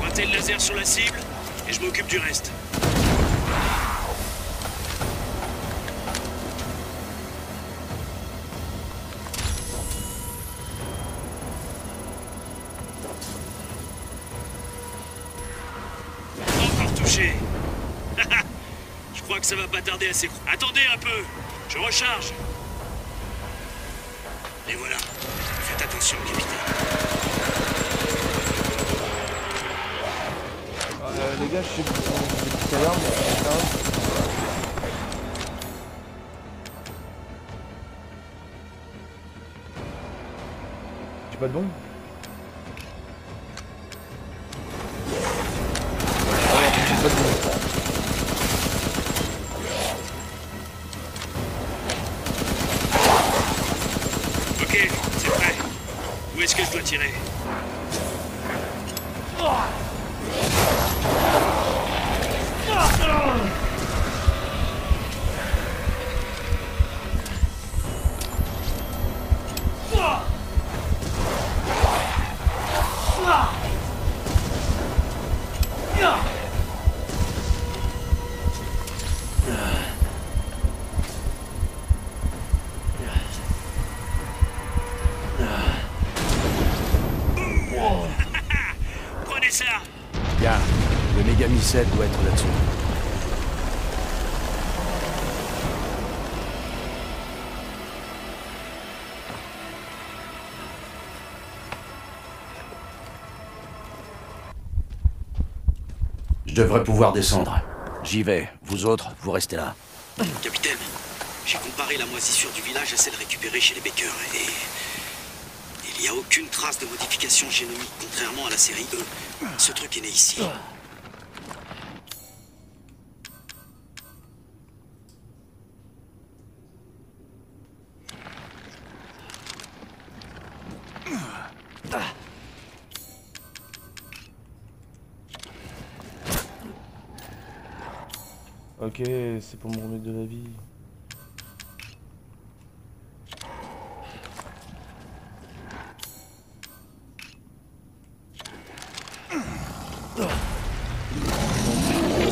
Pointez le laser sur la cible et je m'occupe du reste. Encore touché. Je crois que ça va pas tarder à s'écrouler. Attendez un peu. Je recharge. Et voilà. Faites attention, capitaine. Les gars, je sais pas si tout à l'heure, mais j'ai pas de bombe. J'ai pas de bombe. Ok, c'est prêt. Où est-ce que je dois tirer? Prenez ça! Bien, le méga missile doit être là-dessus. Je devrais pouvoir descendre. J'y vais. Vous autres, vous restez là. Capitaine, j'ai comparé la moisissure du village à celle récupérée chez les Baker et... il n'y a aucune trace de modification génomique, contrairement à la série E. Ce truc est né ici. Ok, c'est pour me remettre de la vie.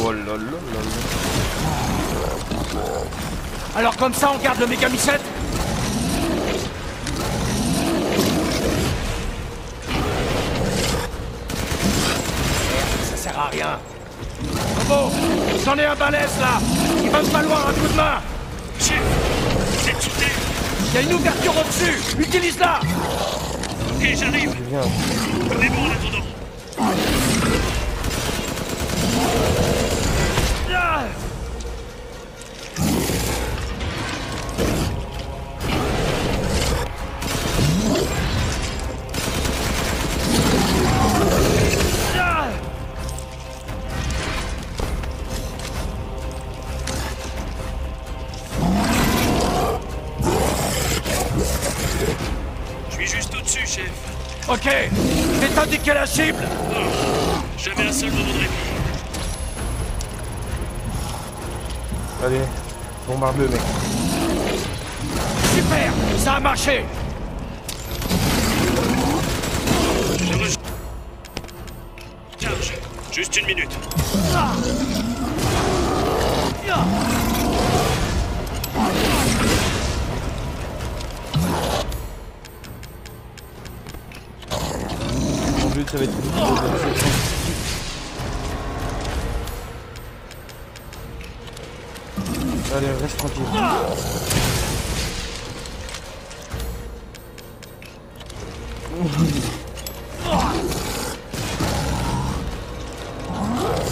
Oh là là là là. Alors comme ça, on garde le méga missette? Ça sert à rien. Bon, j'en ai un balèze là. Il va me falloir un coup de main. Chef, vous êtes sous terre. Il y a une ouverture au-dessus. Utilise-la. Ok, j'arrive. On est bon en attendant. Je suis juste au-dessus, chef. Ok, je vais t'indiquer la cible. J'avais un seul moment de répit. Allez, bombarde-le, mec. Super, ça a marché. Je recharge. Juste une minute. Mon but, ça va être Allez, reste tranquille.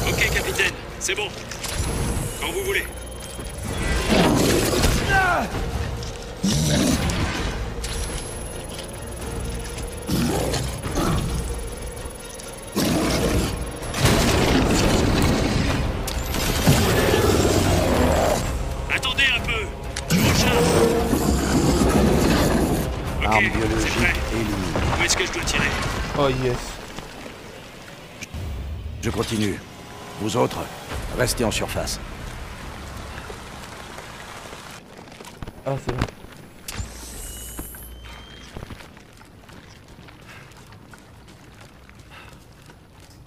Ok, capitaine, c'est bon. Quand vous voulez. Attendez un peu. Je recharge. Ok, Arme c'est biologique prêt. éliminée. Où est-ce que je dois tirer? Oh yes. Je continue. Vous autres, restez en surface. Ah, c'est bon.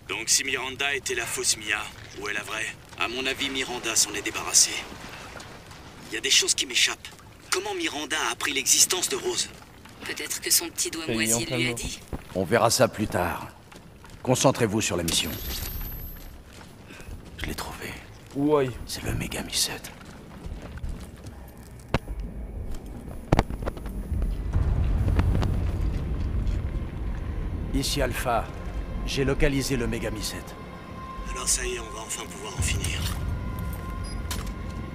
Donc si Miranda était la fausse Mia, ou est la vraie? À mon avis, Miranda s'en est débarrassée. Il y a des choses qui m'échappent. Comment Miranda a appris l'existence de Rose? Peut-être que son petit doigt Ça y est, moisi enfin lui a mort. dit. On verra ça plus tard. Concentrez-vous sur la mission. Je l'ai trouvé. Ouais. C'est le Megami 7. Ici Alpha. J'ai localisé le Megami 7. Alors ça y est, on va enfin pouvoir en finir.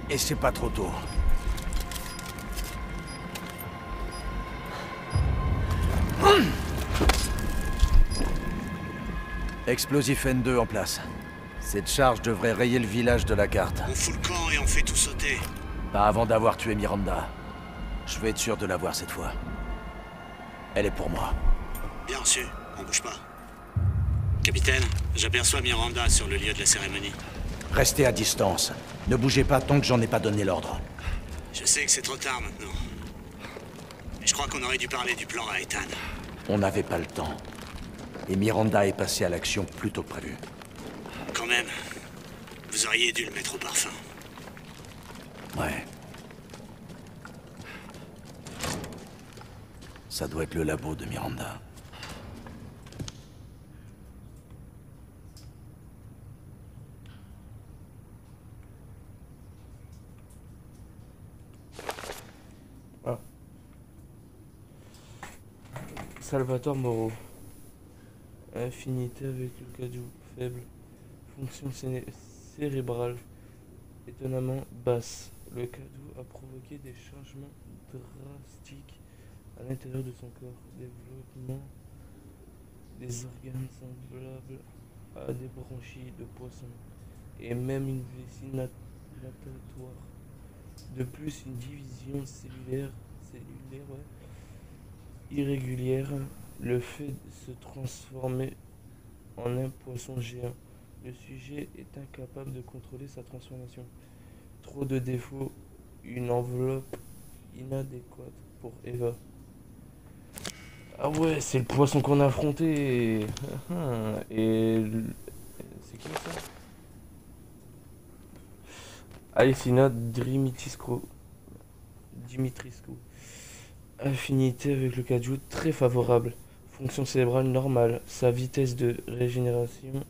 Et c'est pas trop tôt. Explosif N2 en place. Cette charge devrait rayer le village de la carte. On fout le camp et on fait tout sauter. Pas avant d'avoir tué Miranda. Je vais être sûr de l'avoir cette fois. Elle est pour moi. Bien reçu, on bouge pas. Capitaine, j'aperçois Miranda sur le lieu de la cérémonie. Restez à distance. Ne bougez pas tant que j'en ai pas donné l'ordre. Je sais que c'est trop tard maintenant. Mais je crois qu'on aurait dû parler du plan à Ethan. On n'avait pas le temps. Et Miranda est passée à l'action plus tôt que prévu. Quand même, vous auriez dû le mettre au parfum. Ouais. Ça doit être le labo de Miranda. Ah. Salvatore Moro. Affinité avec le cadeau faible. Fonction cérébrale étonnamment basse. Le cadeau a provoqué des changements drastiques à l'intérieur de son corps. Développement des organes semblables à des branchies de poisson et même une vessie natatoire. De plus, une division cellulaire irrégulière le fait de se transformer en un poisson géant. Le sujet est incapable de contrôler sa transformation. Trop de défauts, une enveloppe inadéquate pour Eva. Ah ouais, c'est le poisson qu'on a affronté. Et c'est qui ça? Alessina Dimitrescu. Affinité avec le cadeau très favorable. Fonction cérébrale normale. Sa vitesse de régénération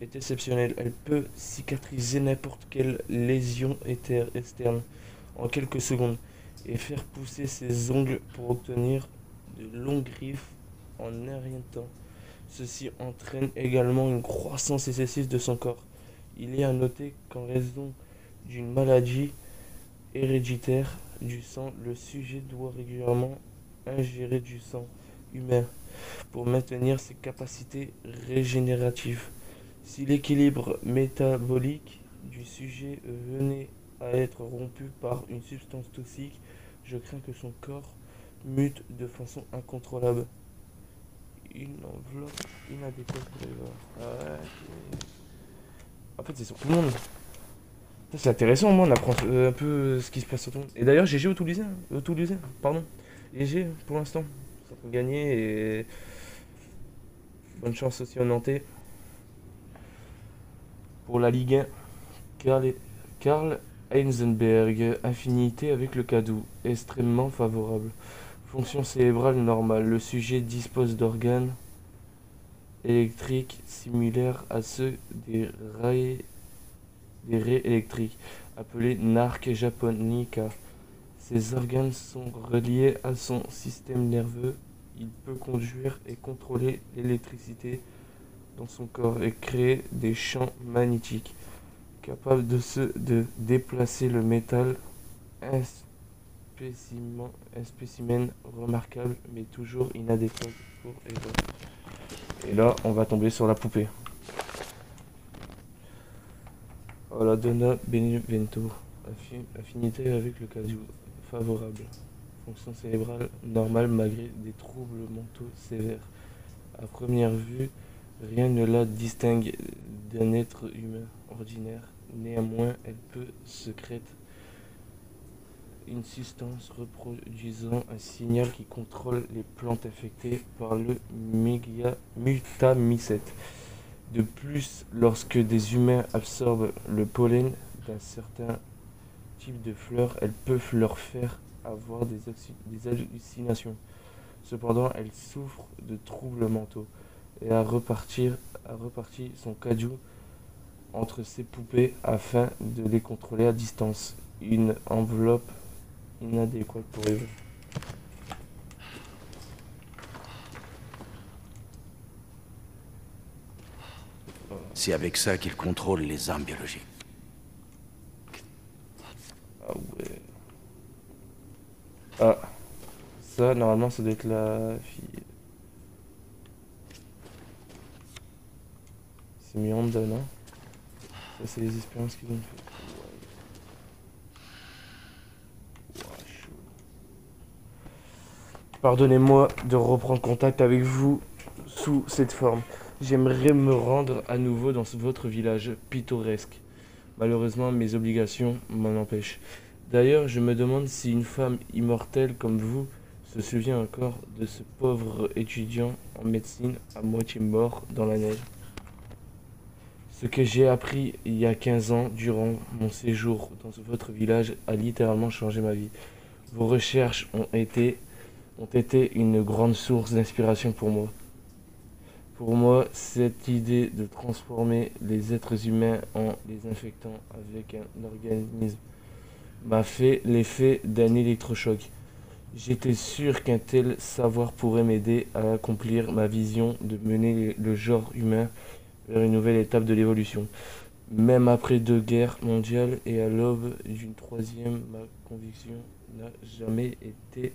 est exceptionnelle. Elle peut cicatriser n'importe quelle lésion externe en quelques secondes et faire pousser ses ongles pour obtenir de longues griffes en un rien de temps. Ceci entraîne également une croissance excessive de son corps. Il est à noter qu'en raison d'une maladie héréditaire du sang, le sujet doit régulièrement ingérer du sang humain pour maintenir ses capacités régénératives. Si l'équilibre métabolique du sujet venait à être rompu par une substance toxique, je crains que son corps mute de façon incontrôlable. Une enveloppe inadéquate pour les voir. Ouais, en fait, c'est sur tout le monde. C'est intéressant, moi, on apprend un peu ce qui se passe sur tout le monde. Et d'ailleurs, GG au Toulousain, pardon. GG pour l'instant. Ils sont en train de gagner et bonne chance aussi au Nantais. Pour la Ligue 1, Karl Heisenberg, affinité avec le cadeau, extrêmement favorable. Fonction cérébrale normale. Le sujet dispose d'organes électriques similaires à ceux des raies électriques, appelé Narc japonica. Ses organes sont reliés à son système nerveux. Il peut conduire et contrôler l'électricité dans son corps et créer des champs magnétiques, capable de déplacer le métal. Un spécimen remarquable, mais toujours inadéquat pour Eva. Et là, on va tomber sur la poupée. Voilà, Donna Benevento. Affinité avec le casio. Favorable. Fonction cérébrale normale malgré des troubles mentaux sévères. À première vue, rien ne la distingue d'un être humain ordinaire. Néanmoins, elle peut sécréter une substance reproduisant un signal qui contrôle les plantes infectées par le mutamycète. De plus, lorsque des humains absorbent le pollen d'un certain type de fleurs, elles peuvent leur faire avoir des hallucinations. Cependant, elle souffre de troubles mentaux et a reparti son cadeau entre ses poupées afin de les contrôler à distance. Une enveloppe inadéquate pour Eva. C'est avec ça qu'il contrôle les armes biologiques. Ah ouais. Ah. Ça, normalement, ça doit être la fille. C'est Miranda, non? Ça, c'est les expériences qu'ils ont fait. Pardonnez-moi de reprendre contact avec vous sous cette forme. J'aimerais me rendre à nouveau dans votre village pittoresque. Malheureusement, mes obligations m'en empêchent. D'ailleurs, je me demande si une femme immortelle comme vous se souvient encore de ce pauvre étudiant en médecine à moitié mort dans la neige. Ce que j'ai appris il y a 15 ans durant mon séjour dans votre village a littéralement changé ma vie. Vos recherches ont été une grande source d'inspiration pour moi. Pour moi, cette idée de transformer les êtres humains en les infectant avec un organisme m'a fait l'effet d'un électrochoc. J'étais sûr qu'un tel savoir pourrait m'aider à accomplir ma vision de mener le genre humain vers une nouvelle étape de l'évolution. Même après 2 guerres mondiales et à l'aube d'une 3e, ma conviction n'a jamais été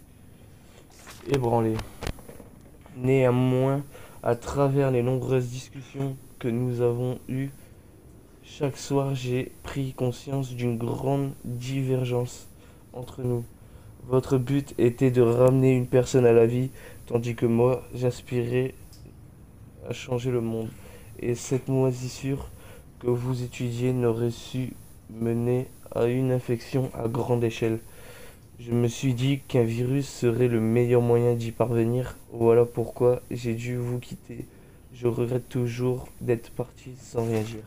ébranlée. Néanmoins, à travers les nombreuses discussions que nous avons eues, chaque soir j'ai pris conscience d'une grande divergence entre nous. Votre but était de ramener une personne à la vie, tandis que moi j'aspirais à changer le monde. Et cette moisissure que vous étudiez n'aurait su mener à une infection à grande échelle. Je me suis dit qu'un virus serait le meilleur moyen d'y parvenir. Voilà pourquoi j'ai dû vous quitter. Je regrette toujours d'être parti sans rien dire.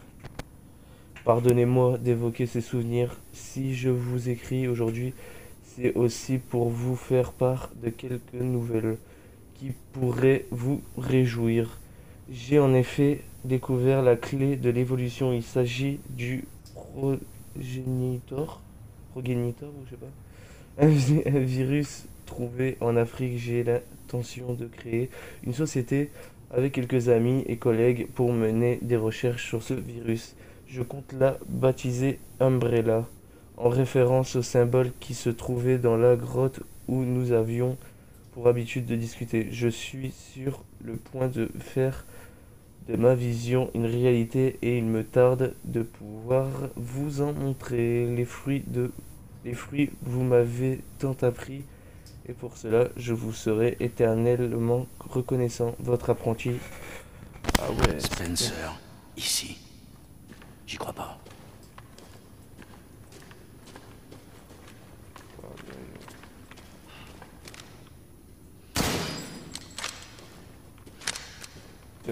Pardonnez-moi d'évoquer ces souvenirs. Si je vous écris aujourd'hui, c'est aussi pour vous faire part de quelques nouvelles qui pourraient vous réjouir. J'ai en effet découvert la clé de l'évolution. Il s'agit du progénitor, ou je sais pas. Un virus trouvé en Afrique. J'ai l'intention de créer une société avec quelques amis et collègues pour mener des recherches sur ce virus. Je compte la baptiser Umbrella, en référence au symbole qui se trouvait dans la grotte où nous avions pour habitude de discuter. Je suis sur le point de faire de ma vision une réalité et il me tarde de pouvoir vous en montrer les fruits. Vous m'avez tant appris et pour cela je vous serai éternellement reconnaissant. Votre apprenti. Ah ouais. Spencer, ici. J'y crois pas.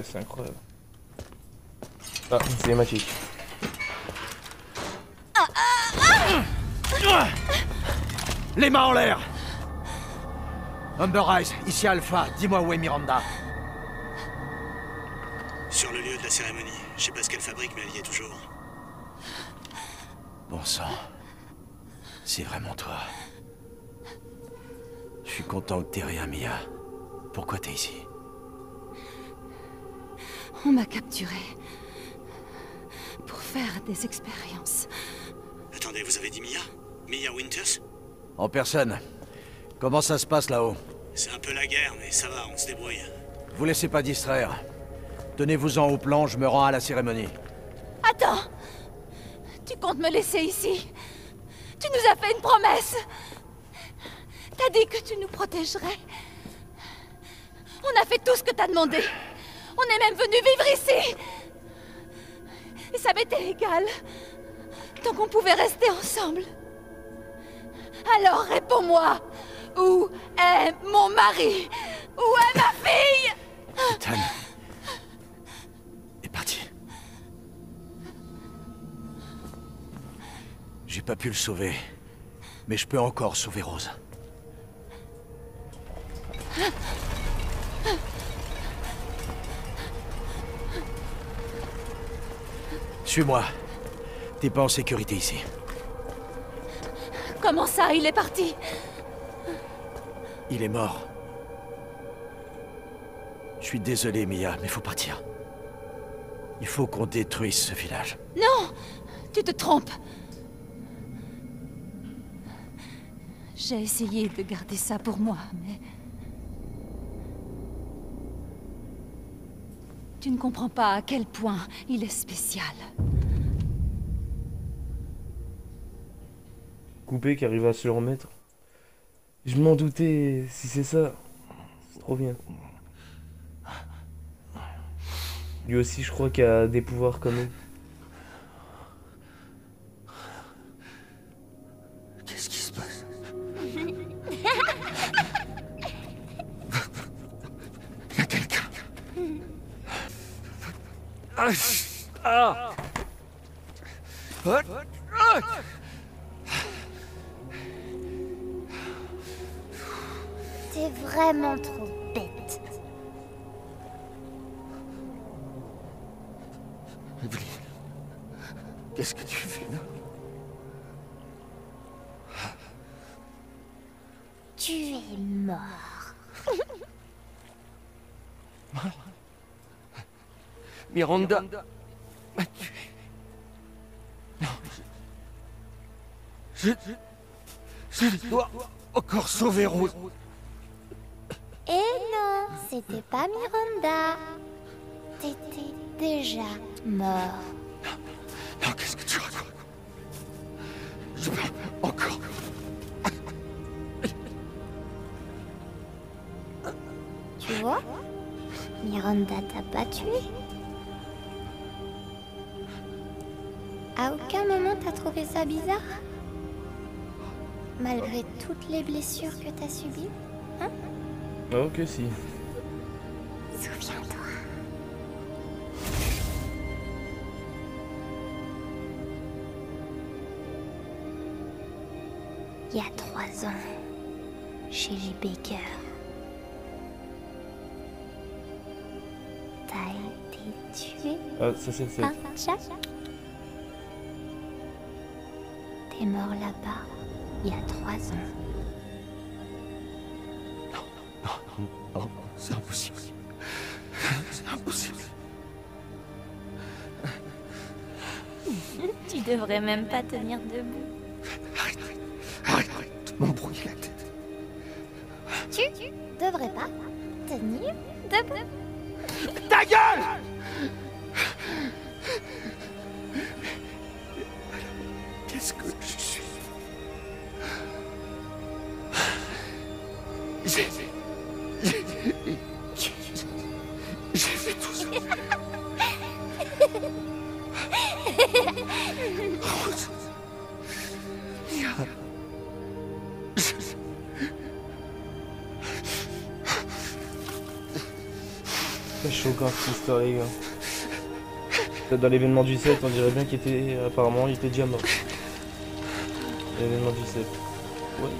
C'est incroyable. Ah, c'est magique. Les mains en l'air! Umber Eyes, ici Alpha, dis-moi où est Miranda. Sur le lieu de la cérémonie. Je sais pas ce qu'elle fabrique, mais elle y est toujours. Bon sang. C'est vraiment toi. Je suis content que t'aies rien, Mia. Pourquoi t'es ici? On m'a capturé pour faire des expériences. Attendez, vous avez dit Mia? Mia Winters? En personne. Comment ça se passe là-haut? C'est un peu la guerre, mais ça va, on se débrouille. Vous laissez pas distraire. Tenez-vous-en au plan, je me rends à la cérémonie. Attends! Tu comptes me laisser ici? Tu nous as fait une promesse! T'as dit que tu nous protégerais. On a fait tout ce que t'as demandé. On est même venu vivre ici! Et ça m'était égal. Tant qu'on pouvait rester ensemble. Alors réponds-moi! Où est mon mari? Où est ma fille? Ethan est parti. J'ai pas pu le sauver, mais je peux encore sauver Rose. Suis-moi. T'es pas en sécurité ici. Comment ça, il est parti? Il est mort. Je suis désolé, Mia, mais faut partir. Il faut qu'on détruise ce village. Non! Tu te trompes. J'ai essayé de garder ça pour moi, mais... Tu ne comprends pas à quel point il est spécial. Coupé qui arrive à se le remettre. Je m'en doutais, si c'est ça. C'est trop bien. Lui aussi, je crois qu'il a des pouvoirs comme eux. Qu'est-ce qui se passe? Il y a quelqu'un. T'es vraiment trop bête. Evelyn, qu'est-ce que tu fais là? Tu es mort. Miranda m'a tué. Non, je dois encore sauver Rose. Eh non, c'était pas Miranda. T'étais déjà mort. Non, qu'est-ce que tu racontes? Je peux encore. Tu vois, Miranda t'a pas tué. À aucun moment t'as trouvé ça bizarre? Malgré toutes les blessures que t'as subies, hein? Oh que si. Souviens-toi. Il y a 3 ans, chez les Baker, t'as été tué Ah, ça c'est le 7. par Jack. T'es mort là-bas, il y a 3 ans. Non, c'est impossible. C'est impossible. Tu devrais même pas tenir debout. Arrête de m'embrouiller la tête. Tu devrais pas tenir debout. Ta gueule! Qu'est-ce que je suis? J'ai fait tout ça. Rose. Mia. C'est choquant cette histoire, les gars. Dans l'événement du 7, on dirait bien qu'il était... Apparemment, il était déjà mort. L'événement du 7. Ouais.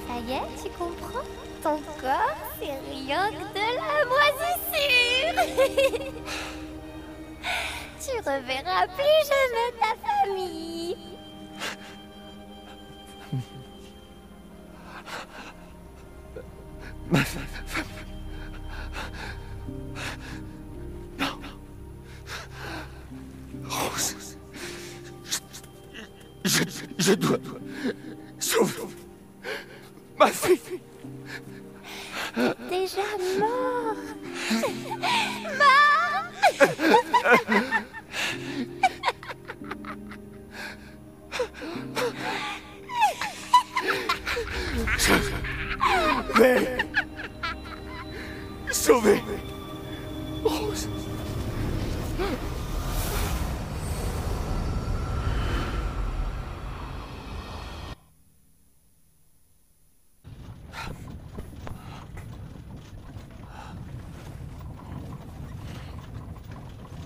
Ça y est, tu comprends? Ton corps, c'est rien que de la moisissure. Tu reverras plus jamais ta famille. Ma famille. Non. Rose. Je dois sauver ma fille. Déjà mort. Mort. Je vais sauver Rose.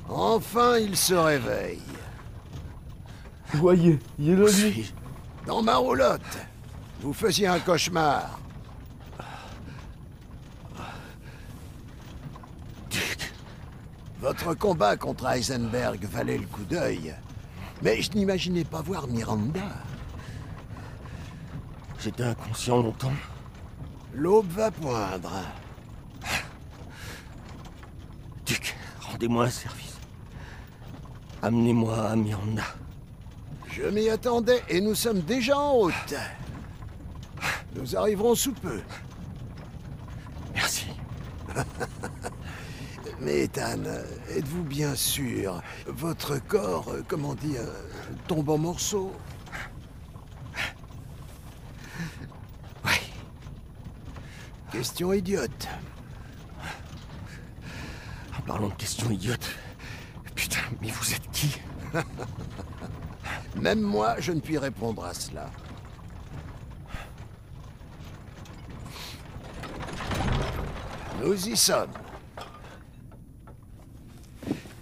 Enfin, il se réveille. Voyez, il est là, lui. Dans ma roulotte. Vous faisiez un cauchemar. Votre combat contre Heisenberg valait le coup d'œil. Mais je n'imaginais pas voir Miranda. J'étais inconscient longtemps. L'aube va poindre. Duc, rendez-moi un service. Amenez-moi à Miranda. Je m'y attendais et nous sommes déjà en route. Nous arriverons sous peu. Merci. Mais Ethan, êtes-vous bien sûr? Votre corps, comment dire, tombe en morceaux? Oui. Question idiote. En parlant de questions idiotes... Putain, mais vous êtes qui? Même moi, je ne puis répondre à cela. Nous y sommes.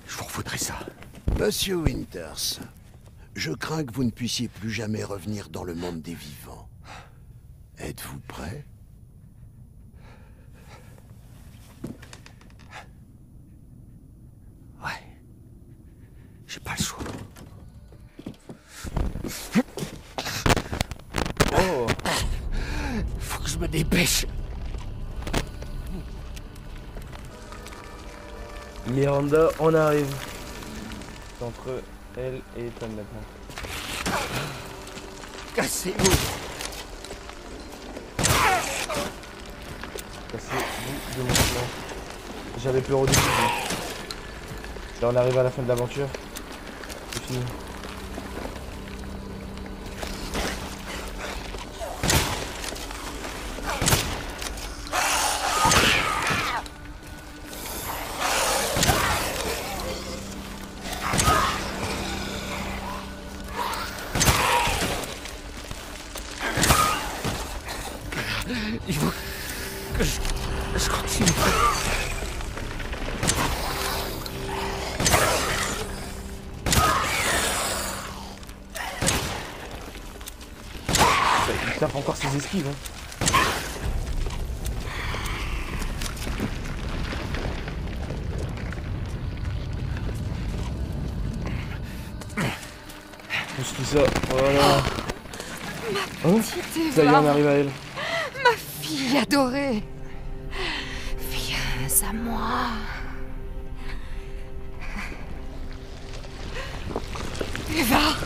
Je vous refoudrai ça. Monsieur Winters, je crains que vous ne puissiez plus jamais revenir dans le monde des vivants. Êtes-vous prêt? Ouais. J'ai pas le choix. Oh. Faut que je me dépêche. Miranda, on arrive. C'est entre elle et Ethan maintenant. Cassez-vous. Cassez-vous de mon chemin. J'avais peur au début. Là on arrive à la fin de l'aventure. C'est fini. Il faut que je continue. Il tape encore ses esquives. Hein. Pousse tout ça. Voilà. Oh, ça y est, on arrive à elle. Ma fille adorée. Viens à moi. Eva.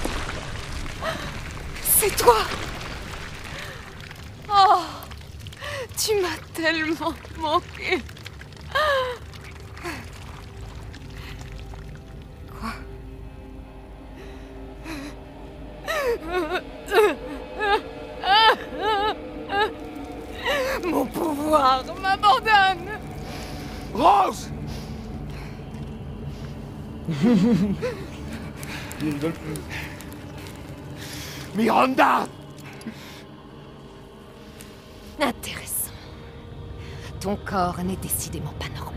C'est toi. Oh, tu m'as tellement manqué. Quoi? Mon pouvoir m'abandonne. Rose. Il rigole plus. Miranda. Intéressant. Ton corps n'est décidément pas normal.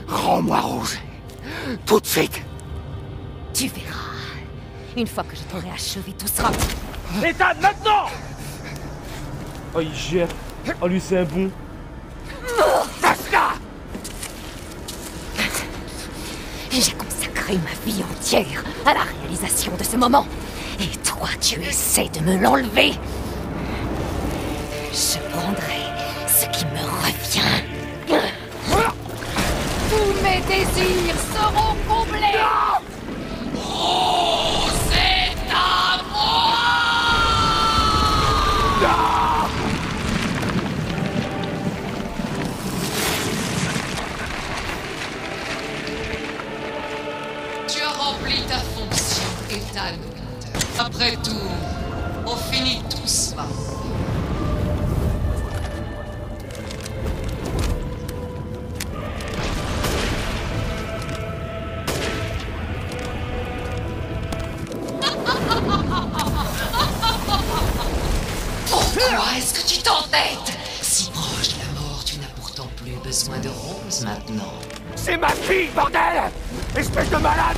Rends-moi Rose. Tout de suite. Tu verras. Une fois que je t'aurai achevé, tout sera... Ethan, maintenant. Oh, il gère. Oh, lui, c'est un bon. J'ai consacré ma vie entière à la réalisation de ce moment. Et toi, tu essaies de me l'enlever. Je prendrai ce qui me revient. Tous mes désirs seront comblés. Oh, c'est à moi! Tu as rempli ta fonction, Ethan Winters. Après tout, on finit tous par mourir. Pourquoi est-ce que tu t'entêtes? Si proche de la mort, tu n'as pourtant plus besoin de Rose maintenant. C'est ma fille, bordel! Espèce de malade!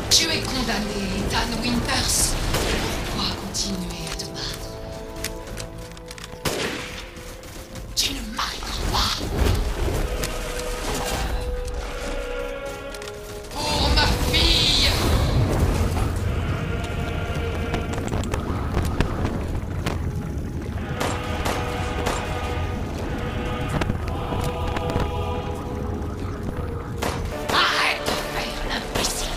Tu es condamné, Ethan Winters. Pourquoi continuer à te battre? Tu ne m'arrêteras pas. Pour ma fille! Arrête de faire l'imbécile!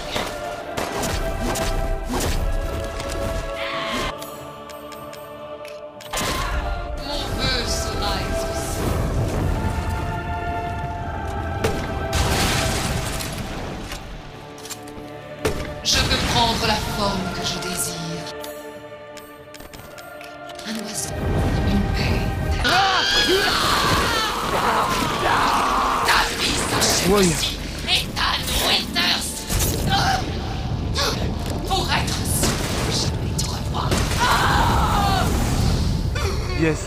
Mon vœu sera exaucé. Je peux prendre la forme que je désire. Un oiseau, une bête. Ta vie s'achève ici, Ethan Winters. Pour être sûr de jamais te revoir. Yes.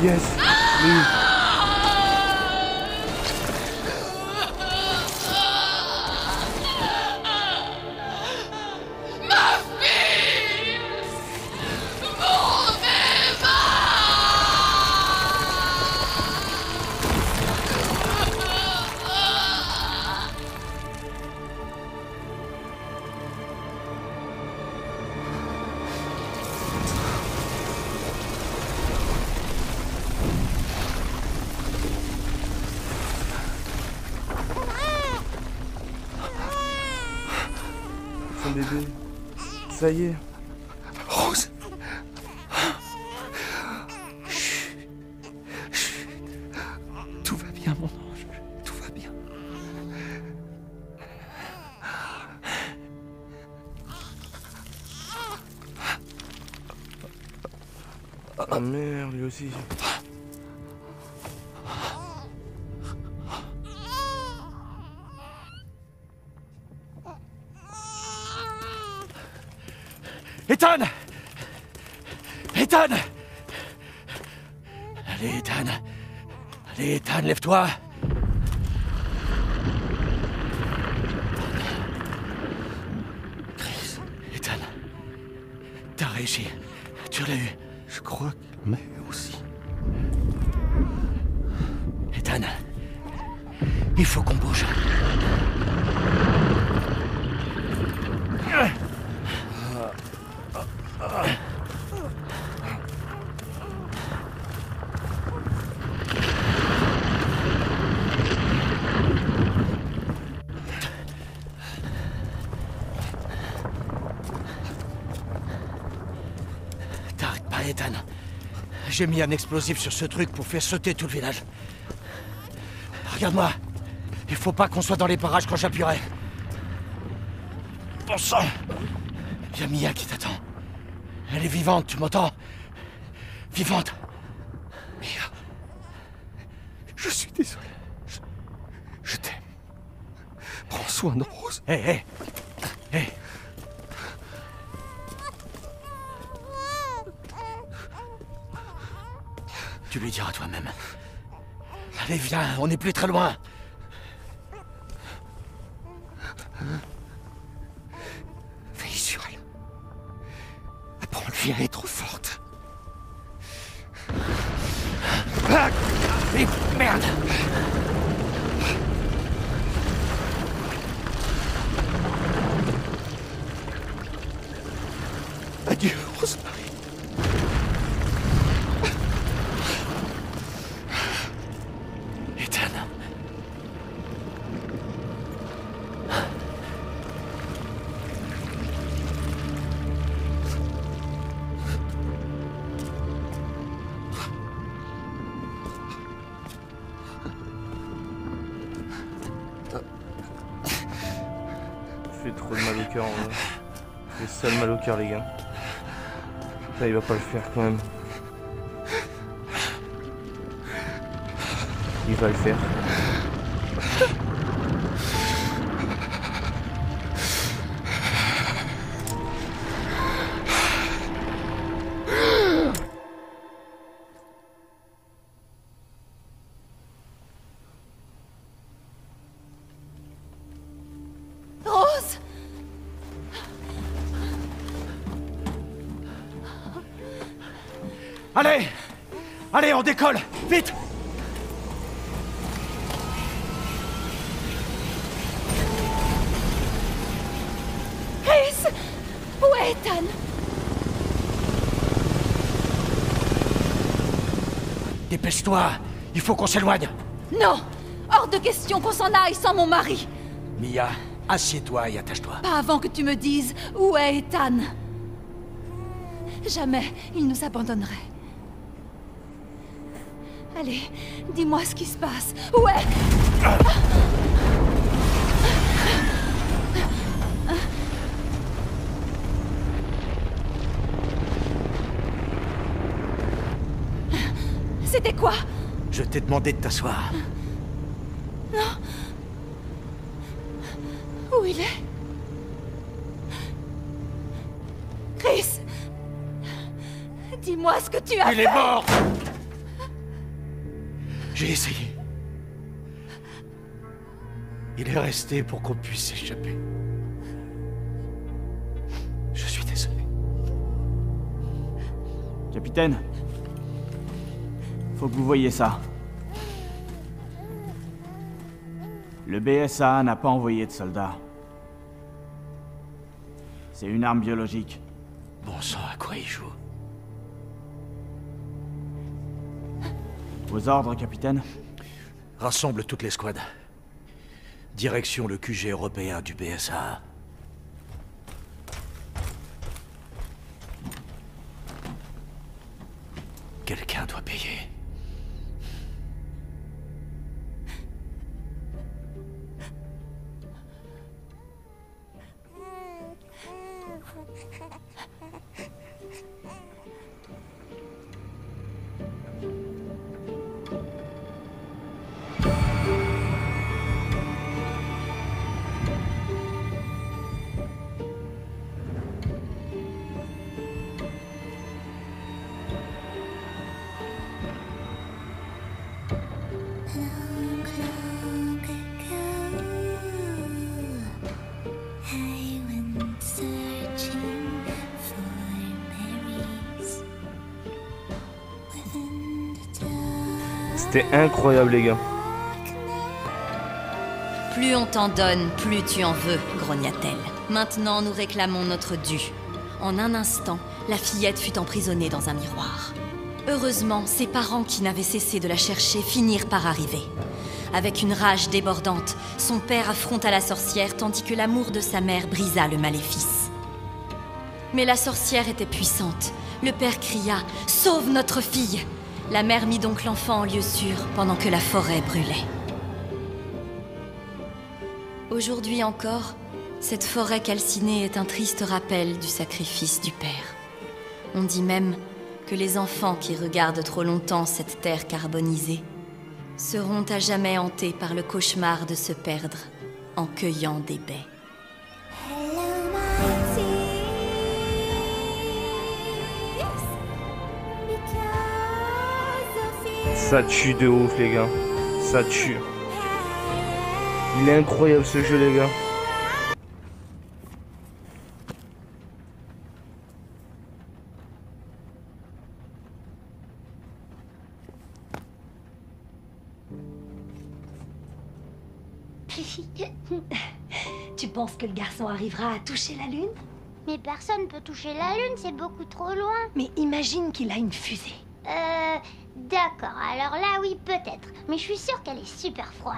Yes. Oui. Ma fille! Mon Eva! Son bébé. Ça y est. Rose! Tout va bien, mon ange. Tout va bien. Ah merde, lui aussi. Ethan! Ethan! Allez, Ethan. Allez, Ethan, lève-toi. Chris, Ethan. T'as réussi. Tu l'as eu. Je crois qu'il m'a eu aussi. Ethan. Il faut qu'on bouge. T'arrêtes pas, Ethan. J'ai mis un explosif sur ce truc pour faire sauter tout le village. Regarde-moi. Il faut pas qu'on soit dans les parages quand j'appuierai. Bon sang! Il y a Mia qui t'attend. Elle est vivante, tu m'entends? Vivante. Mia. Je suis désolé. Je t'aime. Prends soin de Rose. Hé, hé. Hé. Tu lui diras toi-même. Allez, viens, on n'est plus très loin. Veille sur elle. Apprends-lui à être forte. Ah, et merde! Adieu, Rosemary. Ethan. Fait trop de mal au cœur en vrai. Fait sale mal au cœur les gars. Ça il va pas le faire quand même. Il va le faire. Rose! Allez! Allez, on décolle! Vite! Chris! Où est Ethan? Dépêche-toi! Il faut qu'on s'éloigne! Non! Hors de question qu'on s'en aille sans mon mari! Mia, assieds-toi et attache-toi. Pas avant que tu me dises où est Ethan. Jamais il nous abandonnerait. Allez, dis-moi ce qui se passe. Où est... C'était quoi? Je t'ai demandé de t'asseoir. Non. Où il est? Chris! Dis-moi ce que tu as fait! Il est mort! J'ai essayé. Il est resté pour qu'on puisse s'échapper. Je suis désolé. Capitaine, faut que vous voyiez ça. Le BSA n'a pas envoyé de soldats. C'est une arme biologique. Bon sang, à quoi il joue? Vos ordres, capitaine? Rassemble toutes les squads. Direction le QG européen du BSA. Quelqu'un doit payer. C'était incroyable les gars. Plus on t'en donne, plus tu en veux, grogna-t-elle. Maintenant, nous réclamons notre dû. En un instant, la fillette fut emprisonnée dans un miroir. Heureusement, ses parents qui n'avaient cessé de la chercher finirent par arriver. Avec une rage débordante, son père affronta la sorcière tandis que l'amour de sa mère brisa le maléfice. Mais la sorcière était puissante. Le père cria « Sauve notre fille !» La mère mit donc l'enfant en lieu sûr pendant que la forêt brûlait. Aujourd'hui encore, cette forêt calcinée est un triste rappel du sacrifice du père. On dit même que les enfants qui regardent trop longtemps cette terre carbonisée seront à jamais hantés par le cauchemar de se perdre en cueillant des baies. Because of Ça tue de ouf, les gars. Ça tue. Il est incroyable ce jeu, les gars. Tu penses que le garçon arrivera à toucher la Lune? Mais personne peut toucher la Lune, c'est beaucoup trop loin. Mais imagine qu'il a une fusée. D'accord, alors là oui, peut-être. Mais je suis sûre qu'elle est super froide.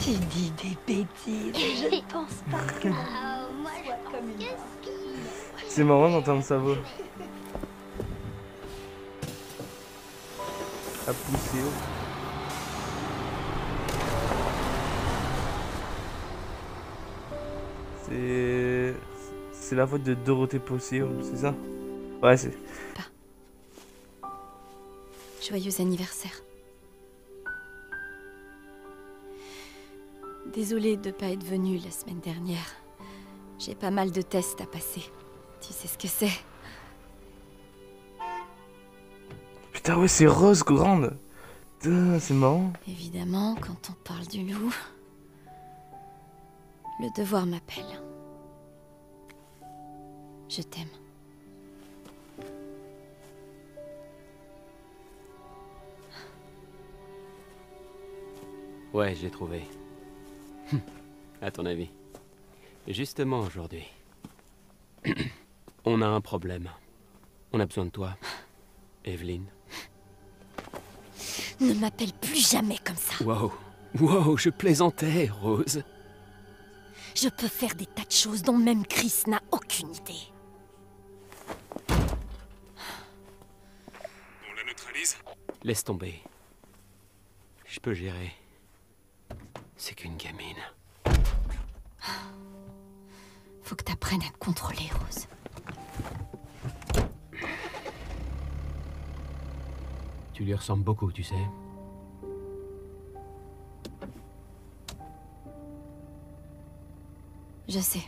Tu dis des bêtises, je ne pense pas que... Moi, je pense que si. C'est marrant d'entendre sa voix. À pousser. C'est la voix de Dorothée Posseo, c'est ça? Ouais, c'est... Joyeux anniversaire. Désolée de ne pas être venue la semaine dernière. J'ai pas mal de tests à passer. Tu sais ce que c'est? Putain, ouais, c'est Rose grande. Putain, c'est marrant. Évidemment, quand on parle du loup, le devoir m'appelle. Je t'aime. Ouais, j'ai trouvé. À ton avis. Justement aujourd'hui. On a un problème. On a besoin de toi, Evelyn. Ne m'appelle plus jamais comme ça. Wow. Wow, je plaisantais, Rose. Je peux faire des tas de choses dont même Chris n'a aucune idée. On la neutralise? Laisse tomber. Je peux gérer. C'est qu'une gamine. Faut que t'apprennes à te contrôler, Rose. Tu lui ressembles beaucoup, tu sais. Je sais.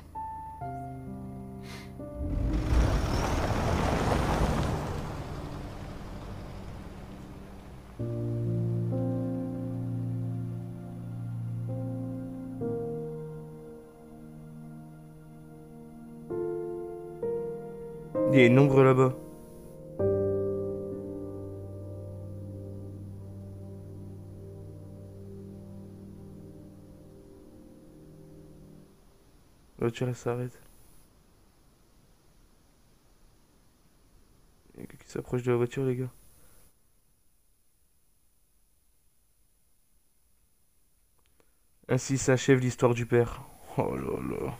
Il y a une ombre là-bas. La voiture elle s'arrête. Il y a quelqu'un qui s'approche de la voiture, les gars. Ainsi s'achève l'histoire du père. Oh là là.